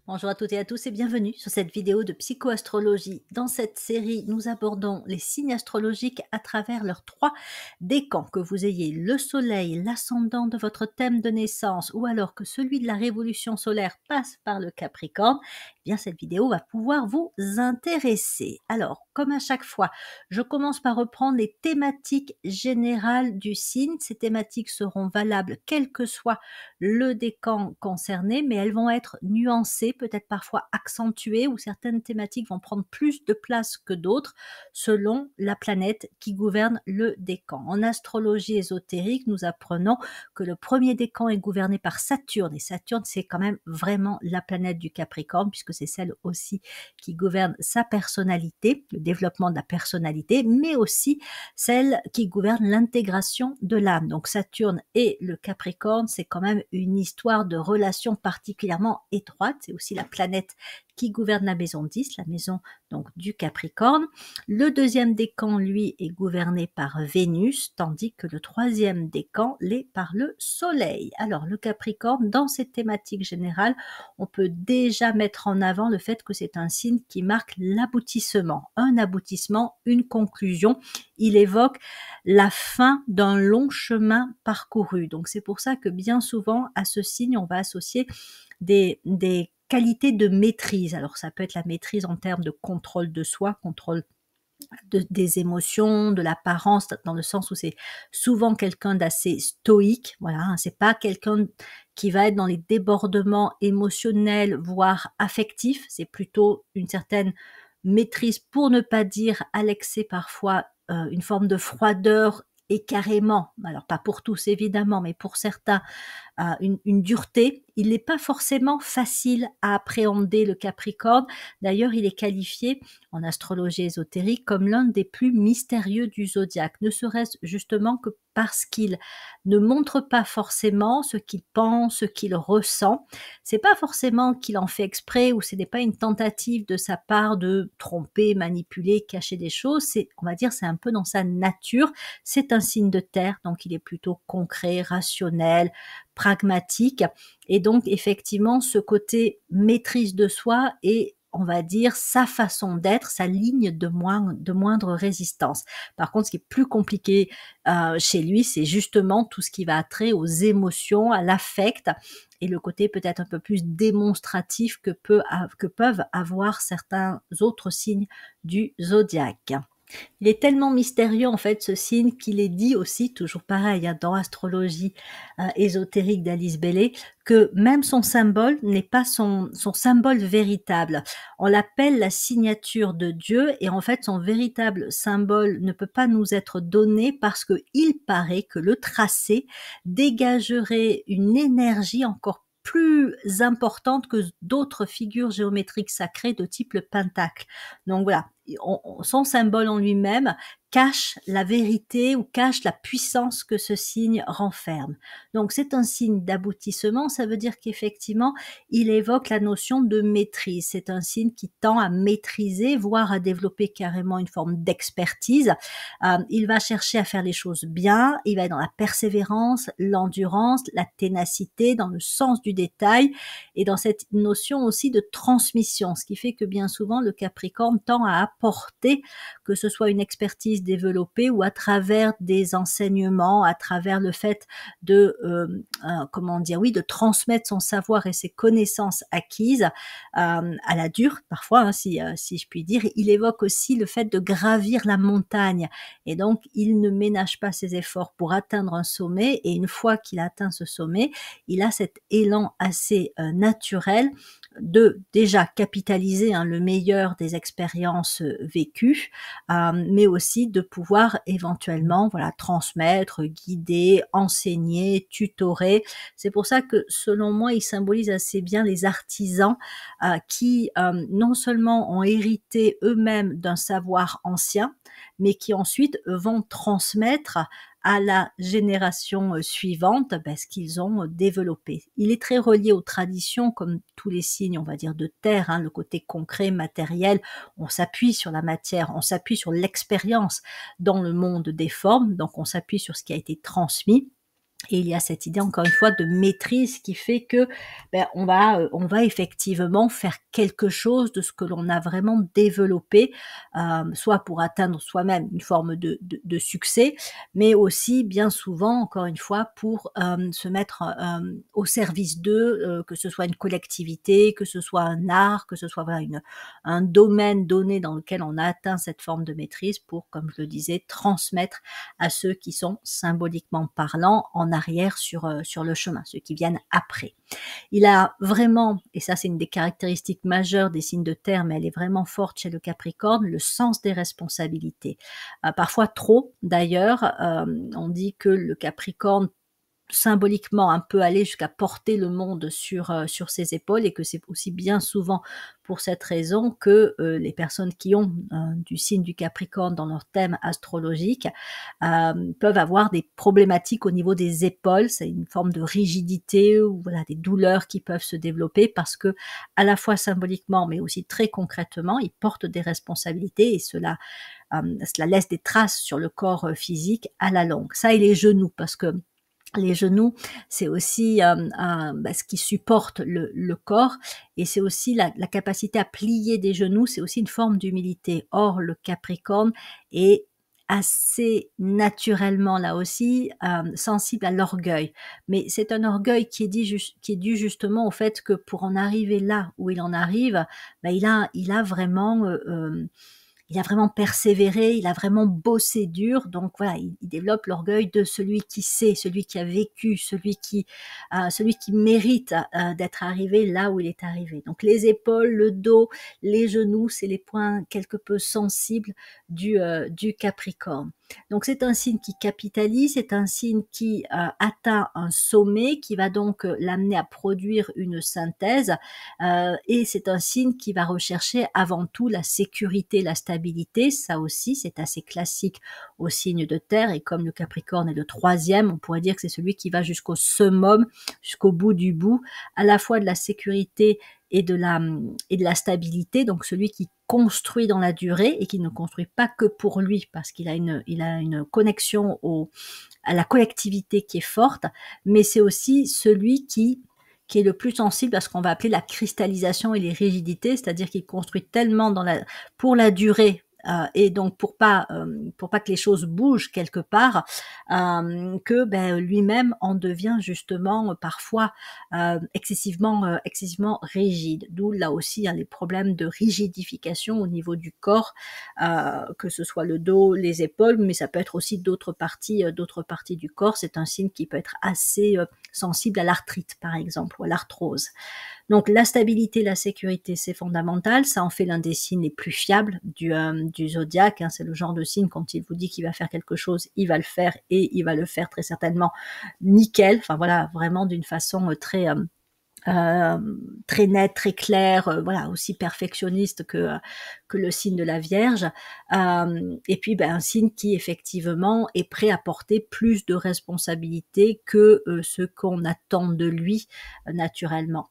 Bonjour à toutes et à tous et bienvenue sur cette vidéo de psychoastrologie. Dans cette série, nous abordons les signes astrologiques à travers leurs trois décans. Que vous ayez le soleil, l'ascendant de votre thème de naissance ou alors que celui de la révolution solaire passe par le Capricorne, eh bien cette vidéo va pouvoir vous intéresser. Alors, comme à chaque fois, je commence par reprendre les thématiques générales du signe. Ces thématiques seront valables quel que soit le décan concerné, mais elles vont être nuancées, peut-être parfois accentuées, ou certaines thématiques vont prendre plus de place que d'autres selon la planète qui gouverne le décan. En astrologie ésotérique, nous apprenons que le premier décan est gouverné par Saturne, et Saturne, c'est quand même vraiment la planète du Capricorne, puisque c'est celle aussi qui gouverne sa personnalité, le développement de la personnalité, mais aussi celle qui gouverne l'intégration de l'âme. Donc Saturne et le Capricorne, c'est quand même une histoire de relations particulièrement étroite. C'est aussi la planète qui gouverne la maison 10, la maison donc du Capricorne. Le deuxième décan, lui, est gouverné par Vénus, tandis que le troisième décan l'est par le Soleil. Alors le Capricorne, dans cette thématique générale, on peut déjà mettre en avant le fait que c'est un signe qui marque l'aboutissement, un aboutissement, une conclusion. Il évoque la fin d'un long chemin parcouru. Donc c'est pour ça que bien souvent à ce signe on va associer des qualités de maîtrise. Alors ça peut être la maîtrise en termes de contrôle de soi, contrôle des émotions, de l'apparence, dans le sens où c'est souvent quelqu'un d'assez stoïque. Voilà, hein, c'est pas quelqu'un qui va être dans les débordements émotionnels, voire affectifs. C'est plutôt une certaine maîtrise, pour ne pas dire à l'excès parfois, une forme de froideur et carrément, alors pas pour tous évidemment, mais pour certains, une dureté. Il n'est pas forcément facile à appréhender, le Capricorne. D'ailleurs, il est qualifié en astrologie ésotérique comme l'un des plus mystérieux du zodiaque, ne serait-ce justement que parce qu'il ne montre pas forcément ce qu'il pense, ce qu'il ressent. C'est pas forcément qu'il en fait exprès ou ce n'est pas une tentative de sa part de tromper, manipuler, cacher des choses. C'est, on va dire, c'est un peu dans sa nature. C'est un signe de terre, donc il est plutôt concret, rationnel, pragmatique. Et donc, effectivement, ce côté maîtrise de soi est, on va dire, sa façon d'être, sa ligne de moindre résistance. Par contre, ce qui est plus compliqué chez lui, c'est justement tout ce qui va trait aux émotions, à l'affect, et le côté peut-être un peu plus démonstratif que peuvent avoir certains autres signes du zodiaque. Il est tellement mystérieux en fait ce signe qu'il est dit aussi, toujours pareil, hein, dans Astrologie ésotérique d'Alice Bailey, que même son symbole n'est pas son symbole véritable. On l'appelle la signature de Dieu et en fait son véritable symbole ne peut pas nous être donné parce que il paraît que le tracé dégagerait une énergie encore plus importante que d'autres figures géométriques sacrées de type le pentacle. Donc voilà, son symbole en lui-même cache la vérité ou cache la puissance que ce signe renferme. Donc c'est un signe d'aboutissement, ça veut dire qu'effectivement, il évoque la notion de maîtrise. C'est un signe qui tend à maîtriser, voire à développer carrément une forme d'expertise. Il va chercher à faire les choses bien, il va être dans la persévérance, l'endurance, la ténacité, dans le sens du détail et dans cette notion aussi de transmission, ce qui fait que bien souvent le Capricorne tend à apporter, que ce soit une expertise développée ou à travers des enseignements, à travers le fait de comment dire, oui, de transmettre son savoir et ses connaissances acquises à la dure parfois, hein, si je puis dire. Il évoque aussi le fait de gravir la montagne et donc il ne ménage pas ses efforts pour atteindre un sommet et une fois qu'il a atteint ce sommet, il a cet élan assez naturel de déjà capitaliser le meilleur des expériences vécues, mais aussi de pouvoir éventuellement voilà transmettre, guider, enseigner, tutorer. C'est pour ça que selon moi, il symbolise assez bien les artisans qui non seulement ont hérité eux-mêmes d'un savoir ancien, mais qui ensuite vont transmettre à la génération suivante ce qu'ils ont développé. Il est très relié aux traditions, comme tous les signes, on va dire, de terre, hein, le côté concret, matériel. On s'appuie sur la matière, on s'appuie sur l'expérience dans le monde des formes, donc on s'appuie sur ce qui a été transmis. Et il y a cette idée, encore une fois, de maîtrise qui fait que, on va effectivement faire quelque chose de ce que l'on a vraiment développé, soit pour atteindre soi-même une forme de succès, mais aussi bien souvent, encore une fois, pour, se mettre, au service d'eux, que ce soit une collectivité, que ce soit un art, que ce soit, voilà, un domaine donné dans lequel on a atteint cette forme de maîtrise pour, comme je le disais, transmettre à ceux qui sont symboliquement parlant en arrière sur le chemin, ceux qui viennent après. Il a vraiment, et ça c'est une des caractéristiques majeures des signes de terre, mais elle est vraiment forte chez le Capricorne, le sens des responsabilités. Parfois trop d'ailleurs, on dit que le Capricorne symboliquement un peu aller jusqu'à porter le monde sur ses épaules, et que c'est aussi bien souvent pour cette raison que les personnes qui ont du signe du Capricorne dans leur thème astrologique peuvent avoir des problématiques au niveau des épaules. C'est une forme de rigidité ou voilà, des douleurs qui peuvent se développer parce que à la fois symboliquement mais aussi très concrètement, ils portent des responsabilités, et cela laisse des traces sur le corps physique à la longue. Ça et les genoux, parce que les genoux, c'est aussi ce qui supporte le corps, et c'est aussi la capacité à plier des genoux, c'est aussi une forme d'humilité. Or, le Capricorne est assez naturellement, là aussi, sensible à l'orgueil. Mais c'est un orgueil qui est dû justement au fait que pour en arriver là où il en arrive, il a vraiment persévéré, il a vraiment bossé dur. Donc voilà, il développe l'orgueil de celui qui sait, celui qui a vécu, celui qui mérite d'être arrivé là où il est arrivé. Donc les épaules, le dos, les genoux, c'est les points quelque peu sensibles du Capricorne. Donc c'est un signe qui capitalise, c'est un signe qui atteint un sommet, qui va donc l'amener à produire une synthèse, et c'est un signe qui va rechercher avant tout la sécurité, la stabilité. Ça aussi, c'est assez classique au signe de terre, et comme le Capricorne est le troisième, on pourrait dire que c'est celui qui va jusqu'au summum, jusqu'au bout du bout, à la fois de la sécurité et de la stabilité, donc celui qui construit dans la durée et qui ne construit pas que pour lui, parce qu'il a une connexion à la collectivité qui est forte, mais c'est aussi celui qui est le plus sensible à ce qu'on va appeler la cristallisation et les rigidités, c'est-à-dire qu'il construit tellement pour la durée, et donc pour pas que les choses bougent quelque part, que lui-même en devient justement parfois excessivement rigide. D'où là aussi les problèmes de rigidification au niveau du corps, que ce soit le dos, les épaules, mais ça peut être aussi d'autres parties du corps. C'est un signe qui peut être assez sensible à l'arthrite par exemple, ou à l'arthrose. Donc la stabilité, la sécurité, c'est fondamental. Ça en fait l'un des signes les plus fiables du zodiaque. C'est le genre de signe, quand il vous dit qu'il va faire quelque chose, il va le faire, et il va le faire très certainement nickel. Enfin voilà, vraiment d'une façon très nette, très claire, voilà, aussi perfectionniste que le signe de la Vierge. Et puis un signe qui effectivement est prêt à porter plus de responsabilités que ce qu'on attend de lui naturellement.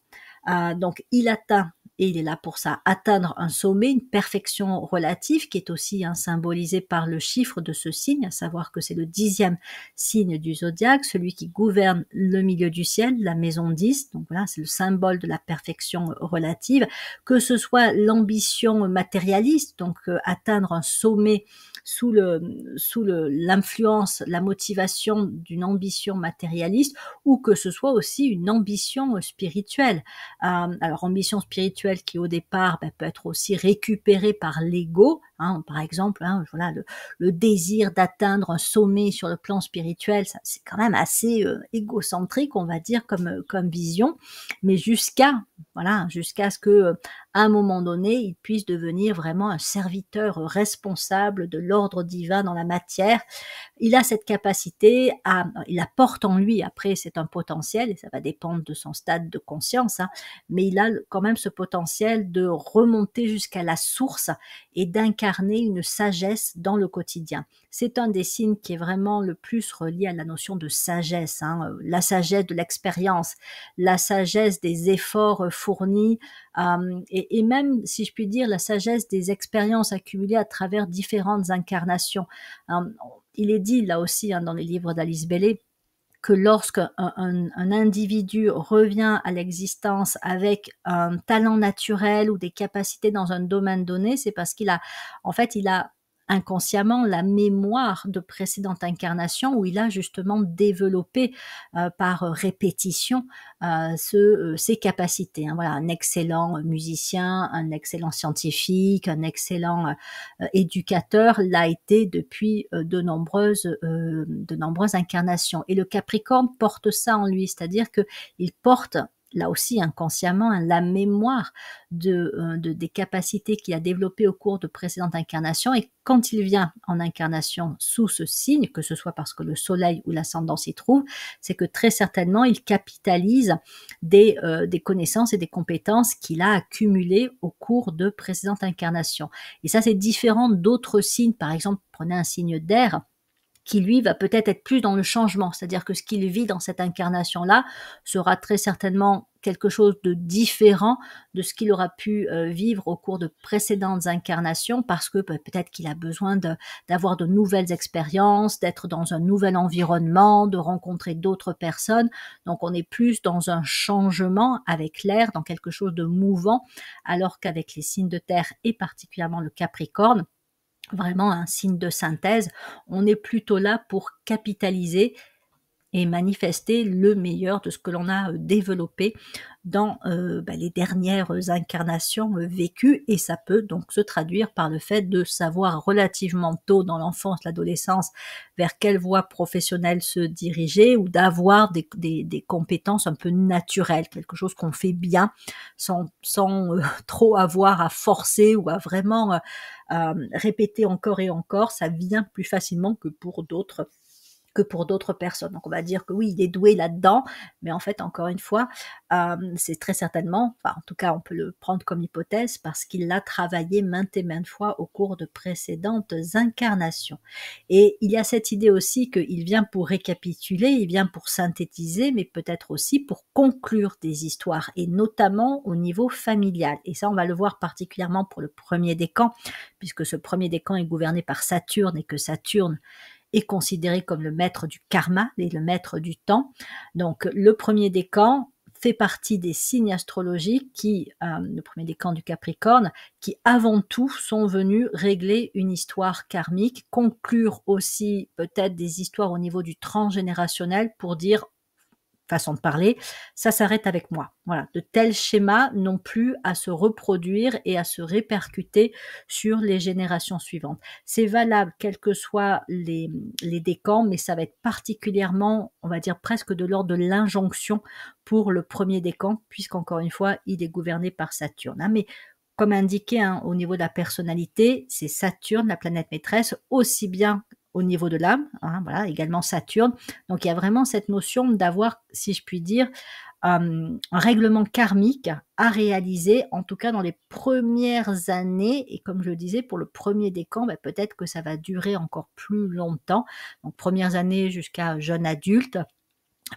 Donc il atteint, et il est là pour ça, atteindre un sommet, une perfection relative qui est aussi symbolisée par le chiffre de ce signe, à savoir que c'est le 10e signe du zodiaque, celui qui gouverne le milieu du ciel, la maison 10. Donc voilà, c'est le symbole de la perfection relative, que ce soit l'ambition matérialiste, donc atteindre un sommet sous l'influence, la motivation d'une ambition matérialiste, ou que ce soit aussi une ambition spirituelle. Alors ambition spirituelle qui au départ peut être aussi récupérée par l'ego, par exemple, voilà, le désir d'atteindre un sommet sur le plan spirituel, ça, c'est quand même assez égocentrique, on va dire, comme vision, mais jusqu'à ce que à un moment donné, il puisse devenir vraiment un serviteur responsable de l'ordre divin dans la matière. Il a cette capacité il la porte en lui. Après, c'est un potentiel, et ça va dépendre de son stade de conscience, mais il a quand même ce potentiel de remonter jusqu'à la source et d'incarner une sagesse dans le quotidien. C'est un des signes qui est vraiment le plus relié à la notion de sagesse, la sagesse de l'expérience, la sagesse des efforts fournis, et même, si je puis dire, la sagesse des expériences accumulées à travers différentes incarnations. Il est dit là aussi dans les livres d'Alice Bailey que lorsqu'un un individu revient à l'existence avec un talent naturel ou des capacités dans un domaine donné, c'est parce qu'il a en fait, il a inconsciemment la mémoire de précédentes incarnations où il a justement développé, par répétition, ces capacités, hein. Voilà, un excellent musicien, un excellent scientifique, un excellent, éducateur l'a été depuis, de nombreuses incarnations et le Capricorne porte ça en lui, c'est-à-dire qu'il porte, là aussi inconsciemment, hein, la mémoire des capacités qu'il a développées au cours de précédentes incarnations et quand il vient en incarnation sous ce signe, que ce soit parce que le soleil ou l'ascendant s'y trouve, c'est que très certainement il capitalise des connaissances et des compétences qu'il a accumulées au cours de précédentes incarnations. Et ça, c'est différent d'autres signes. Par exemple, prenez un signe d'air qui lui va peut-être être plus dans le changement, c'est-à-dire que ce qu'il vit dans cette incarnation-là sera très certainement quelque chose de différent de ce qu'il aura pu vivre au cours de précédentes incarnations parce que peut-être qu'il a besoin d'avoir de nouvelles expériences, d'être dans un nouvel environnement, de rencontrer d'autres personnes. Donc on est plus dans un changement avec l'air, dans quelque chose de mouvant, alors qu'avec les signes de terre et particulièrement le Capricorne, vraiment un signe de synthèse, on est plutôt là pour capitaliser et manifester le meilleur de ce que l'on a développé dans les dernières incarnations vécues et ça peut donc se traduire par le fait de savoir relativement tôt dans l'enfance, l'adolescence, vers quelle voie professionnelle se diriger ou d'avoir des compétences un peu naturelles, quelque chose qu'on fait bien sans trop avoir à forcer ou à vraiment répéter encore et encore, ça vient plus facilement que pour d'autres personnes. Donc on va dire que oui, il est doué là-dedans, mais en fait, encore une fois, c'est très certainement, enfin en tout cas on peut le prendre comme hypothèse, parce qu'il l'a travaillé maintes et maintes fois au cours de précédentes incarnations. Et il y a cette idée aussi qu'il vient pour récapituler, il vient pour synthétiser, mais peut-être aussi pour conclure des histoires, et notamment au niveau familial. Et ça, on va le voir particulièrement pour le premier décan, puisque ce premier décan est gouverné par Saturne, et que Saturne est considéré comme le maître du karma et le maître du temps. Donc le premier décan fait partie des signes astrologiques le premier décan du Capricorne, qui avant tout sont venus régler une histoire karmique, conclure aussi peut-être des histoires au niveau du transgénérationnel pour dire, façon de parler, ça s'arrête avec moi. Voilà, de tels schémas n'ont plus à se reproduire et à se répercuter sur les générations suivantes. C'est valable quels que soient les décans, mais ça va être particulièrement, on va dire presque de l'ordre de l'injonction pour le premier décan, puisqu'encore une fois, il est gouverné par Saturne. Mais comme indiqué, hein, au niveau de la personnalité, c'est Saturne, la planète maîtresse, aussi bien au niveau de l'âme, hein, voilà, également Saturne. Donc il y a vraiment cette notion d'avoir, si je puis dire, un règlement karmique à réaliser, en tout cas dans les premières années. Et comme je le disais, pour le premier décan, peut-être que ça va durer encore plus longtemps. Donc premières années jusqu'à jeune adulte.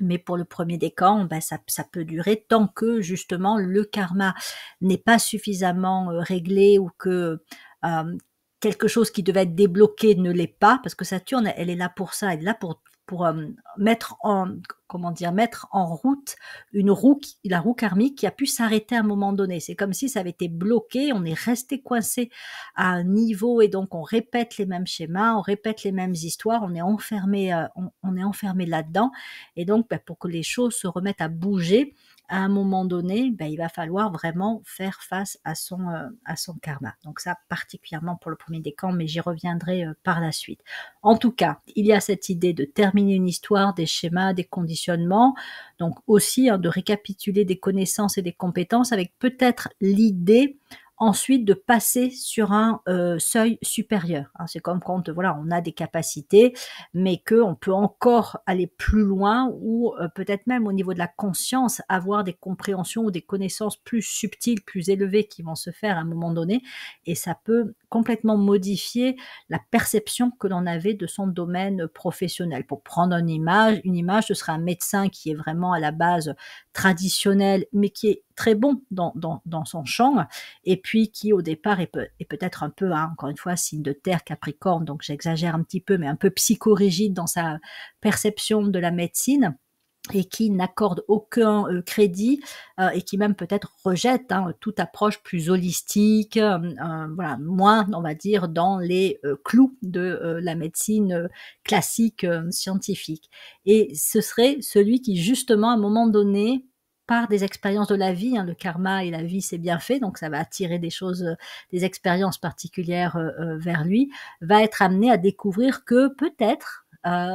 Mais pour le premier décan, ça peut durer tant que justement le karma n'est pas suffisamment réglé ou que quelque chose qui devait être débloqué ne l'est pas, parce que Saturne, elle est là pour ça, elle est là pour mettre mettre en route la roue karmique qui a pu s'arrêter à un moment donné. C'est comme si ça avait été bloqué, on est resté coincé à un niveau et donc on répète les mêmes schémas, on répète les mêmes histoires, on est enfermé, on est enfermé là-dedans. Et donc, pour que les choses se remettent à bouger, à un moment donné, il va falloir vraiment faire face à son karma. Donc ça, particulièrement pour le premier décan, mais j'y reviendrai par la suite. En tout cas, il y a cette idée de terminer une histoire, des schémas, des conditionnements, donc aussi de récapituler des connaissances et des compétences avec peut-être l'idée ensuite de passer sur un seuil supérieur. C'est comme quand voilà, on a des capacités, mais qu'on peut encore aller plus loin ou peut-être même au niveau de la conscience, avoir des compréhensions ou des connaissances plus subtiles, plus élevées qui vont se faire à un moment donné. Et ça peut complètement modifier la perception que l'on avait de son domaine professionnel. Pour prendre une image, ce serait un médecin qui est vraiment à la base traditionnel, mais qui est très bon dans son champ et puis qui au départ est peut-être un peu, hein, encore une fois, signe de terre, Capricorne, donc j'exagère un petit peu, mais un peu psychorigide dans sa perception de la médecine et qui n'accorde aucun crédit et qui même peut-être rejette toute approche plus holistique, voilà, moins, on va dire, dans les clous de la médecine classique scientifique. Et ce serait celui qui, justement, à un moment donné, par des expériences de la vie, le karma et la vie, c'est bien fait, donc ça va attirer des choses, des expériences particulières vers lui, va être amené à découvrir que peut-être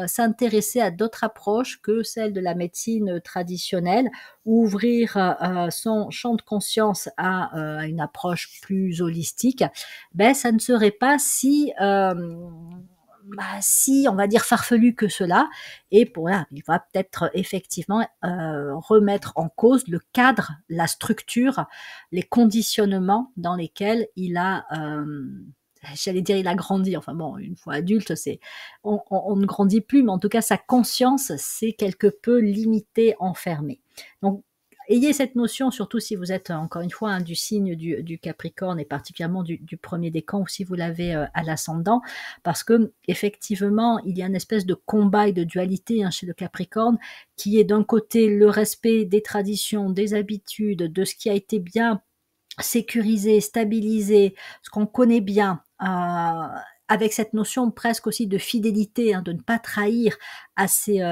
s'intéresser à d'autres approches que celles de la médecine traditionnelle, ouvrir son champ de conscience à une approche plus holistique, ben, ça ne serait pas si, on va dire, farfelu que cela. Et pour là, il va peut-être effectivement remettre en cause le cadre, la structure, les conditionnements dans lesquels il a j'allais dire il a grandi, enfin bon, une fois adulte, on ne grandit plus, mais en tout cas sa conscience s'est quelque peu limitée, enfermée. Donc ayez cette notion, surtout si vous êtes encore une fois du signe du Capricorne et particulièrement du premier décan, ou si vous l'avez à l'ascendant, parce que effectivement il y a une espèce de combat et de dualité chez le Capricorne, qui est d'un côté le respect des traditions, des habitudes, de ce qui a été bien sécurisé, stabilisé, ce qu'on connaît bien, avec cette notion presque aussi de fidélité, de ne pas trahir à ces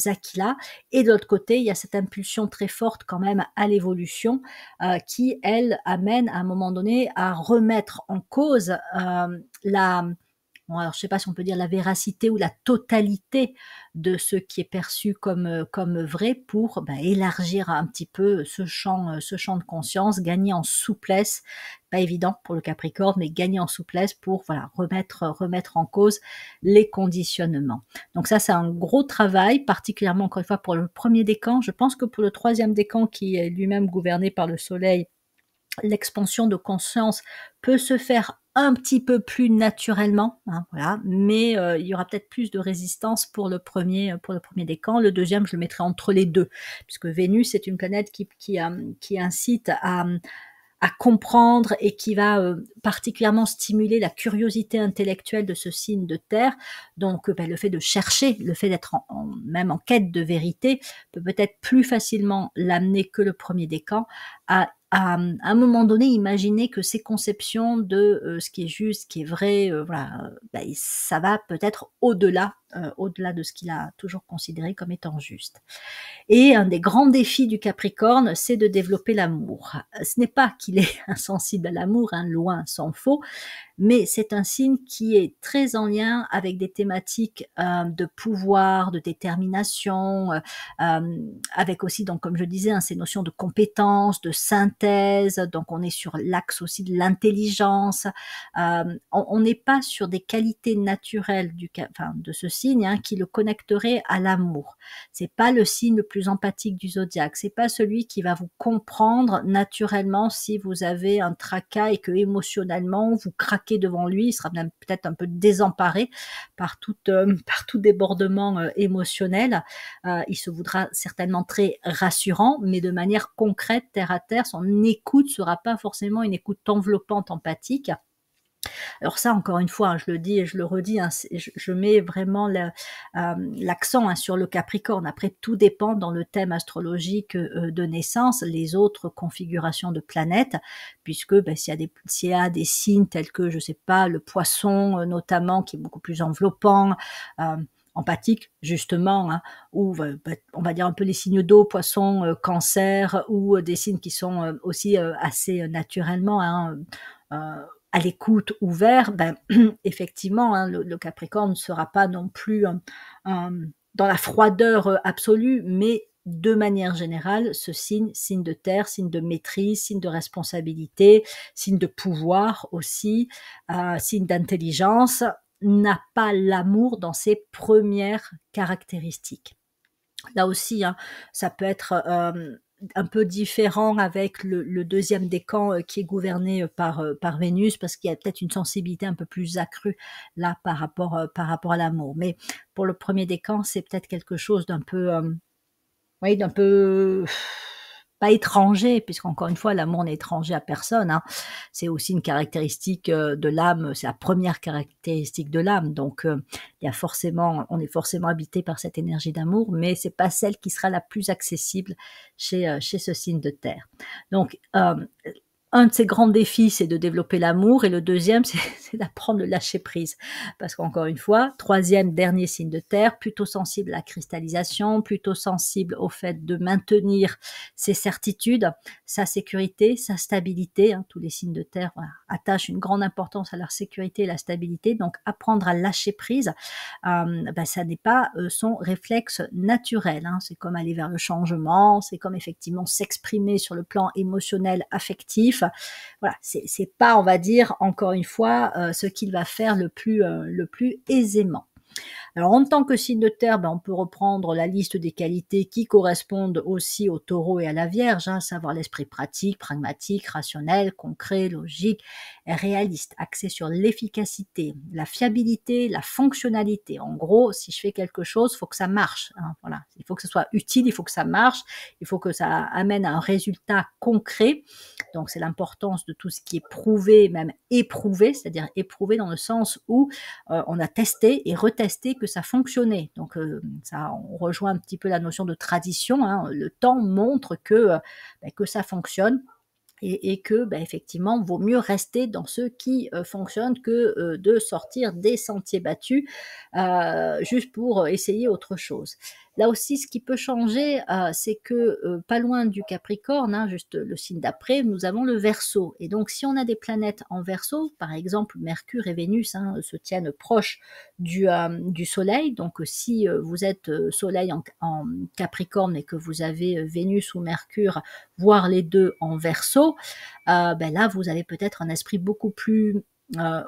acquis-là. Et de l'autre côté, il y a cette impulsion très forte quand même à l'évolution, qui, elle, amène à un moment donné à remettre en cause la bon, alors je ne sais pas si on peut dire la véracité ou la totalité de ce qui est perçu comme vrai pour élargir un petit peu ce champ de conscience, gagner en souplesse, pas évident pour le Capricorne, mais gagner en souplesse pour voilà, remettre en cause les conditionnements. Donc ça, c'est un gros travail, particulièrement encore une fois pour le premier décan. Je pense que pour le troisième décan, qui est lui-même gouverné par le soleil, l'expansion de conscience peut se faire un petit peu plus naturellement, voilà, mais il y aura peut-être plus de résistance pour le premier décan. Le deuxième, je le mettrai entre les deux, puisque Vénus est une planète qui incite à comprendre et qui va particulièrement stimuler la curiosité intellectuelle de ce signe de terre. Donc le fait de chercher, le fait d'être même en quête de vérité peut peut-être plus facilement l'amener que le premier décan à un moment donné imaginer que ces conceptions de ce qui est juste, ce qui est vrai, voilà, ça va peut-être au-delà de ce qu'il a toujours considéré comme étant juste. Et un des grands défis du Capricorne, c'est de développer l'amour. Ce n'est pas qu'il est insensible à l'amour, loin s'en faut, mais c'est un signe qui est très en lien avec des thématiques de pouvoir, de détermination, avec aussi, donc, comme je disais, ces notions de compétence, de synthèse. Donc on est sur l'axe aussi de l'intelligence. On n'est pas sur des qualités naturelles de ce signe qui le connecterait à l'amour. C'est pas le signe le plus empathique du zodiaque. C'est pas celui qui va vous comprendre naturellement si vous avez un tracas et que émotionnellement vous craquez devant lui. Il sera même peut-être un peu désemparé par tout débordement émotionnel. Il se voudra certainement très rassurant, mais de manière concrète, terre à terre. Son écoute sera pas forcément une écoute enveloppante, empathique. Alors ça, encore une fois, je le dis et je le redis, je mets vraiment l'accent sur le Capricorne. Après, tout dépend dans le thème astrologique de naissance, les autres configurations de planètes, puisque s'il y a des signes tels que, je sais pas, le Poisson notamment, qui est beaucoup plus enveloppant, empathique justement, ou on va dire un peu les signes d'eau, Poisson, Cancer, ou des signes qui sont aussi assez naturellement à l'écoute, ouvert, effectivement, le Capricorne ne sera pas non plus dans la froideur absolue, mais de manière générale, ce signe de terre, signe de maîtrise, signe de responsabilité, signe de pouvoir aussi, signe d'intelligence, n'a pas l'amour dans ses premières caractéristiques. Là aussi, ça peut être un peu différent avec le deuxième décan qui est gouverné par Vénus, parce qu'il y a peut-être une sensibilité un peu plus accrue là par rapport à l'amour. Mais pour le premier décan, c'est peut-être quelque chose d'un peu, oui, d'un peu pas étranger, puisqu'encore une fois, l'amour n'est étranger à personne, hein. C'est aussi une caractéristique, de l'âme, c'est la première caractéristique de l'âme, donc il y a forcément on est forcément habité par cette énergie d'amour, mais c'est pas celle qui sera la plus accessible chez ce signe de terre. Donc, un de ses grands défis, c'est de développer l'amour et le deuxième, c'est d'apprendre le lâcher prise. Parce qu'encore une fois, troisième, dernier signe de terre, plutôt sensible à la cristallisation, plutôt sensible au fait de maintenir ses certitudes, sa sécurité, sa stabilité, hein. Tous les signes de terre, voilà, attachent une grande importance à leur sécurité et la stabilité. Donc, apprendre à lâcher prise, ça n'est pas son réflexe naturel, hein. C'est comme aller vers le changement, c'est comme effectivement s'exprimer sur le plan émotionnel, affectif. Voilà, c'est pas, on va dire, encore une fois, ce qu'il va faire le plus aisément. Alors, en tant que signe de terre, on peut reprendre la liste des qualités qui correspondent aussi au taureau et à la vierge, hein, à savoir l'esprit pratique, pragmatique, rationnel, concret, logique, réaliste, axé sur l'efficacité, la fiabilité, la fonctionnalité. En gros, si je fais quelque chose, il faut que ça marche, hein, voilà. Il faut que ce soit utile, il faut que ça marche, il faut que ça amène à un résultat concret. Donc, c'est l'importance de tout ce qui est prouvé, même éprouvé, c'est-à-dire éprouvé dans le sens où on a testé et retesté que ça fonctionnait. Donc ça, on rejoint un petit peu la notion de tradition, hein. Le temps montre que ça fonctionne et que effectivement, vaut mieux rester dans ce qui fonctionne que de sortir des sentiers battus juste pour essayer autre chose. Là aussi, ce qui peut changer, c'est que pas loin du Capricorne, hein, juste le signe d'après, nous avons le Verseau. Et donc, si on a des planètes en Verseau, par exemple Mercure et Vénus, hein, se tiennent proches du Soleil. Donc, si vous êtes Soleil en Capricorne et que vous avez Vénus ou Mercure, voire les deux en Verseau, là, vous avez peut-être un esprit beaucoup plus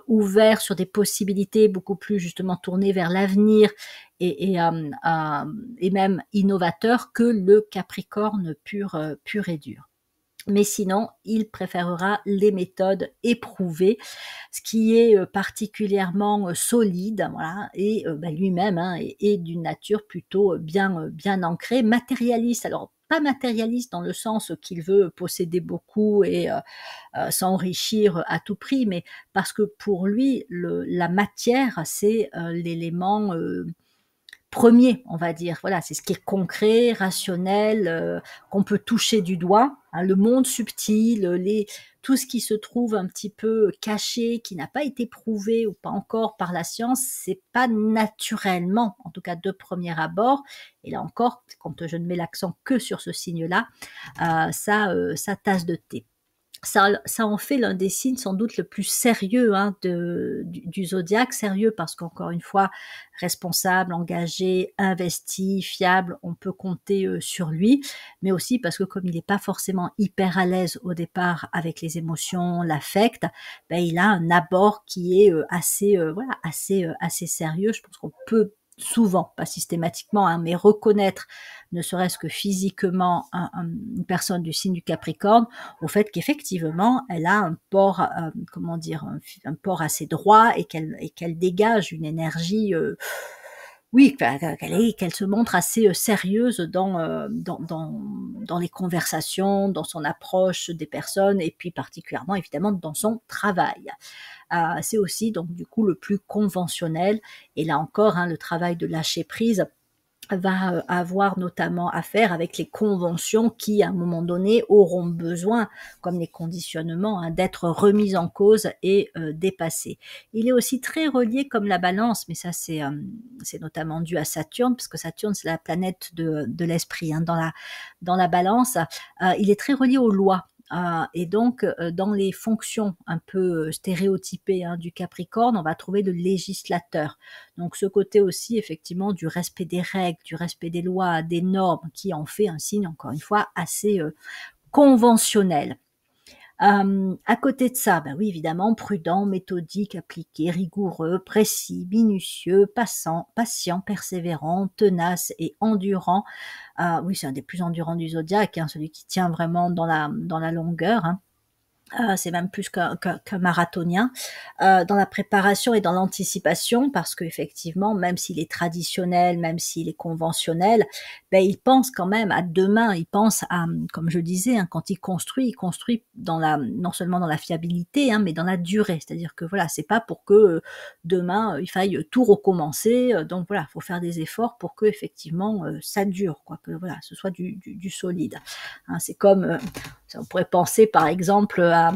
ouvert sur des possibilités, beaucoup plus justement tourné vers l'avenir et même innovateur que le Capricorne pur et dur. Mais sinon, il préférera les méthodes éprouvées, ce qui est particulièrement solide, voilà, et lui-même, hein, est d'une nature plutôt bien ancrée, matérialiste. Alors, pas matérialiste dans le sens qu'il veut posséder beaucoup et s'enrichir à tout prix, mais parce que pour lui, la matière, c'est l'élément premier, on va dire. Voilà, c'est ce qui est concret, rationnel, qu'on peut toucher du doigt, hein, le monde subtil, tout ce qui se trouve un petit peu caché, qui n'a pas été prouvé ou pas encore par la science, c'est pas naturellement, en tout cas de premier abord. Et là encore, quand je ne mets l'accent que sur ce signe-là, sa tasse de thé. Ça en fait l'un des signes sans doute le plus sérieux, hein, du zodiaque. Sérieux parce qu'encore une fois, responsable, engagé, investi, fiable, on peut compter sur lui, mais aussi parce que comme il n'est pas forcément hyper à l'aise au départ avec les émotions, l'affect, il a un abord qui est assez sérieux. Je pense qu'on peut souvent, pas systématiquement, hein, mais reconnaître, ne serait-ce que physiquement, une personne du signe du Capricorne, au fait qu'effectivement, elle a un port, un port assez droit et qu'elle dégage une énergie, oui, qu'elle se montre assez sérieuse dans les conversations, dans son approche des personnes et puis particulièrement évidemment dans son travail. C'est aussi donc du coup le plus conventionnel et là encore, hein, le travail de lâcher prise va avoir notamment à faire avec les conventions qui, à un moment donné, auront besoin, comme les conditionnements, hein, d'être remises en cause et dépassés. Il est aussi très relié comme la balance, mais ça c'est notamment dû à Saturne, parce que Saturne c'est la planète de l'esprit, hein, dans la balance. Il est très relié aux lois. Et donc, dans les fonctions un peu stéréotypées, hein, du Capricorne, on va trouver le législateur. Donc ce côté aussi effectivement du respect des règles, du respect des lois, des normes, qui en fait un signe encore une fois assez conventionnel. À côté de ça, oui évidemment, prudent, méthodique, appliqué, rigoureux, précis, minutieux, patient, persévérant, tenace et endurant. Oui, c'est un des plus endurants du zodiaque, hein, celui qui tient vraiment dans la longueur, hein. C'est même plus qu'un marathonien, dans la préparation et dans l'anticipation parce qu'effectivement, même s'il est traditionnel, même s'il est conventionnel, beh, il pense quand même à demain. Il pense à, comme je disais, hein, quand il construit dans la non seulement dans la fiabilité, hein, mais dans la durée. C'est-à-dire que voilà, c'est pas pour que, demain, il faille tout recommencer, donc voilà, faut faire des efforts pour qu'effectivement, ça dure quoi, que voilà, ce soit du solide, hein. C'est comme, on pourrait penser par exemple à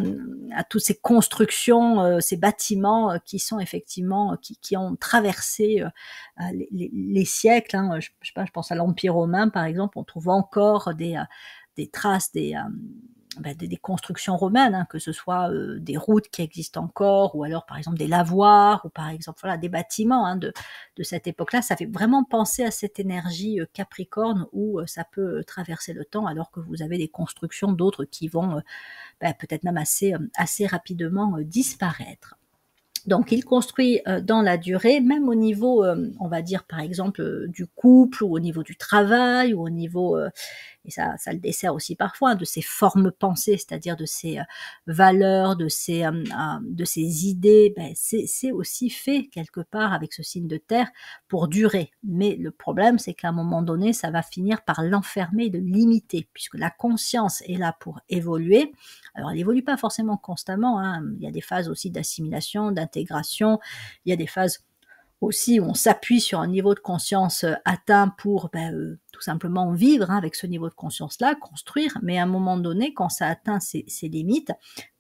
toutes ces constructions, ces bâtiments qui sont effectivement qui ont traversé les siècles. Hein. Je sais pas, je pense à l'Empire romain par exemple, on trouve encore des traces des constructions romaines, hein, que ce soit des routes qui existent encore, ou alors par exemple des lavoirs, ou par exemple voilà des bâtiments hein, de cette époque-là. Ça fait vraiment penser à cette énergie Capricorne où ça peut traverser le temps, alors que vous avez des constructions d'autres qui vont peut-être même assez rapidement disparaître. Donc il construit dans la durée, même au niveau, on va dire par exemple du couple, ou au niveau du travail, ou au niveau, et ça le dessert aussi parfois, hein, de ses formes pensées, c'est-à-dire de ses valeurs, de ses idées, c'est aussi fait quelque part avec ce signe de terre pour durer. Mais le problème, c'est qu'à un moment donné, ça va finir par l'enfermer et de limiter, puisque la conscience est là pour évoluer. Alors elle évolue pas forcément constamment, hein. Il y a des phases aussi d'assimilation, d'intégration, il y a des phases aussi où on s'appuie sur un niveau de conscience atteint pour tout simplement vivre hein, avec ce niveau de conscience-là, construire, mais à un moment donné, quand ça atteint ses limites,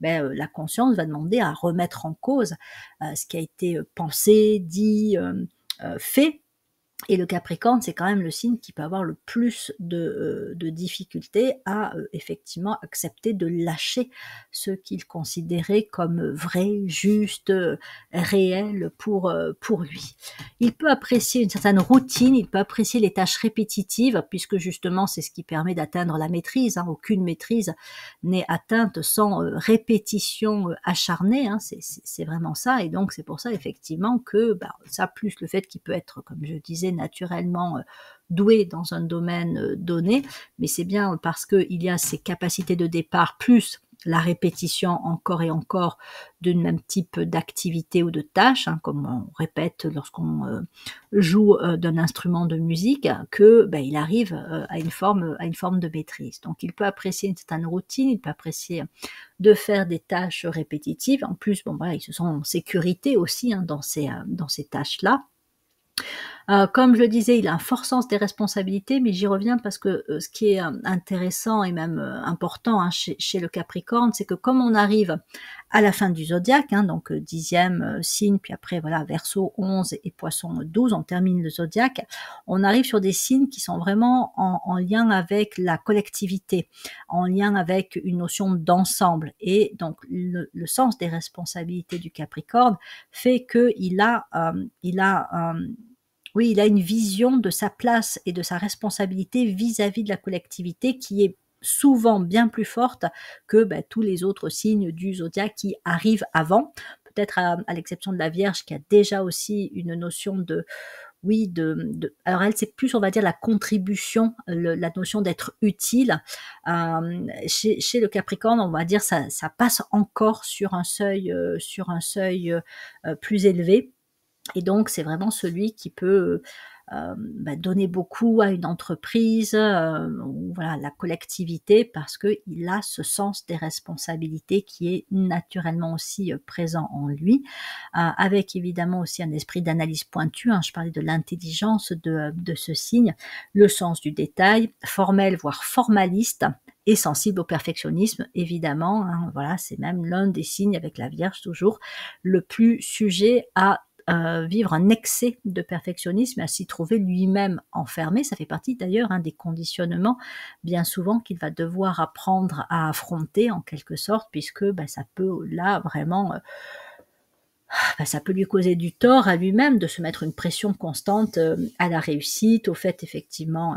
la conscience va demander à remettre en cause ce qui a été pensé, dit, fait. Et le Capricorne, c'est quand même le signe qui peut avoir le plus de difficultés à effectivement accepter de lâcher ce qu'il considérait comme vrai, juste, réel pour lui. Il peut apprécier une certaine routine, il peut apprécier les tâches répétitives, puisque justement c'est ce qui permet d'atteindre la maîtrise. Hein. Aucune maîtrise n'est atteinte sans répétition acharnée, hein. C'est vraiment ça, et donc c'est pour ça effectivement que ça, plus le fait qu'il peut être, comme je disais, naturellement doué dans un domaine donné, mais c'est bien parce qu'il y a ces capacités de départ, plus la répétition encore et encore d'un même type d'activité ou de tâche, hein, comme on répète lorsqu'on joue d'un instrument de musique, que il arrive à une forme de maîtrise. Donc il peut apprécier une certaine routine, il peut apprécier de faire des tâches répétitives. En plus, il se sent en sécurité aussi hein, dans ces tâches-là. Comme je le disais, il a un fort sens des responsabilités, mais j'y reviens parce que ce qui est intéressant et même important hein, chez le Capricorne, c'est que comme on arrive à la fin du zodiaque, hein, donc 10e signe, puis après voilà Verseau 11 et Poisson 12, on termine le zodiaque, on arrive sur des signes qui sont vraiment en lien avec la collectivité, en lien avec une notion d'ensemble. Et donc le sens des responsabilités du Capricorne fait qu'il oui, il a une vision de sa place et de sa responsabilité vis-à-vis de la collectivité qui est souvent bien plus forte que tous les autres signes du zodiaque qui arrivent avant. Peut-être à l'exception de la Vierge qui a déjà aussi une notion de, oui, alors elle, c'est plus, on va dire, la contribution, la notion d'être utile. Chez le Capricorne, on va dire, ça passe encore sur un seuil plus élevé. Et donc, c'est vraiment celui qui peut donner beaucoup à une entreprise, ou voilà, la collectivité, parce qu'il a ce sens des responsabilités qui est naturellement aussi présent en lui, avec évidemment aussi un esprit d'analyse pointue. Hein, je parlais de l'intelligence de ce signe, le sens du détail, formel voire formaliste, et sensible au perfectionnisme, évidemment. Hein, voilà, c'est même l'un des signes, avec la Vierge toujours, le plus sujet à vivre un excès de perfectionnisme, à s'y trouver lui-même enfermé. Ça fait partie d'ailleurs des conditionnements bien souvent qu'il va devoir apprendre à affronter en quelque sorte, puisque ça peut là vraiment, ça peut lui causer du tort à lui-même de se mettre une pression constante à la réussite, au fait effectivement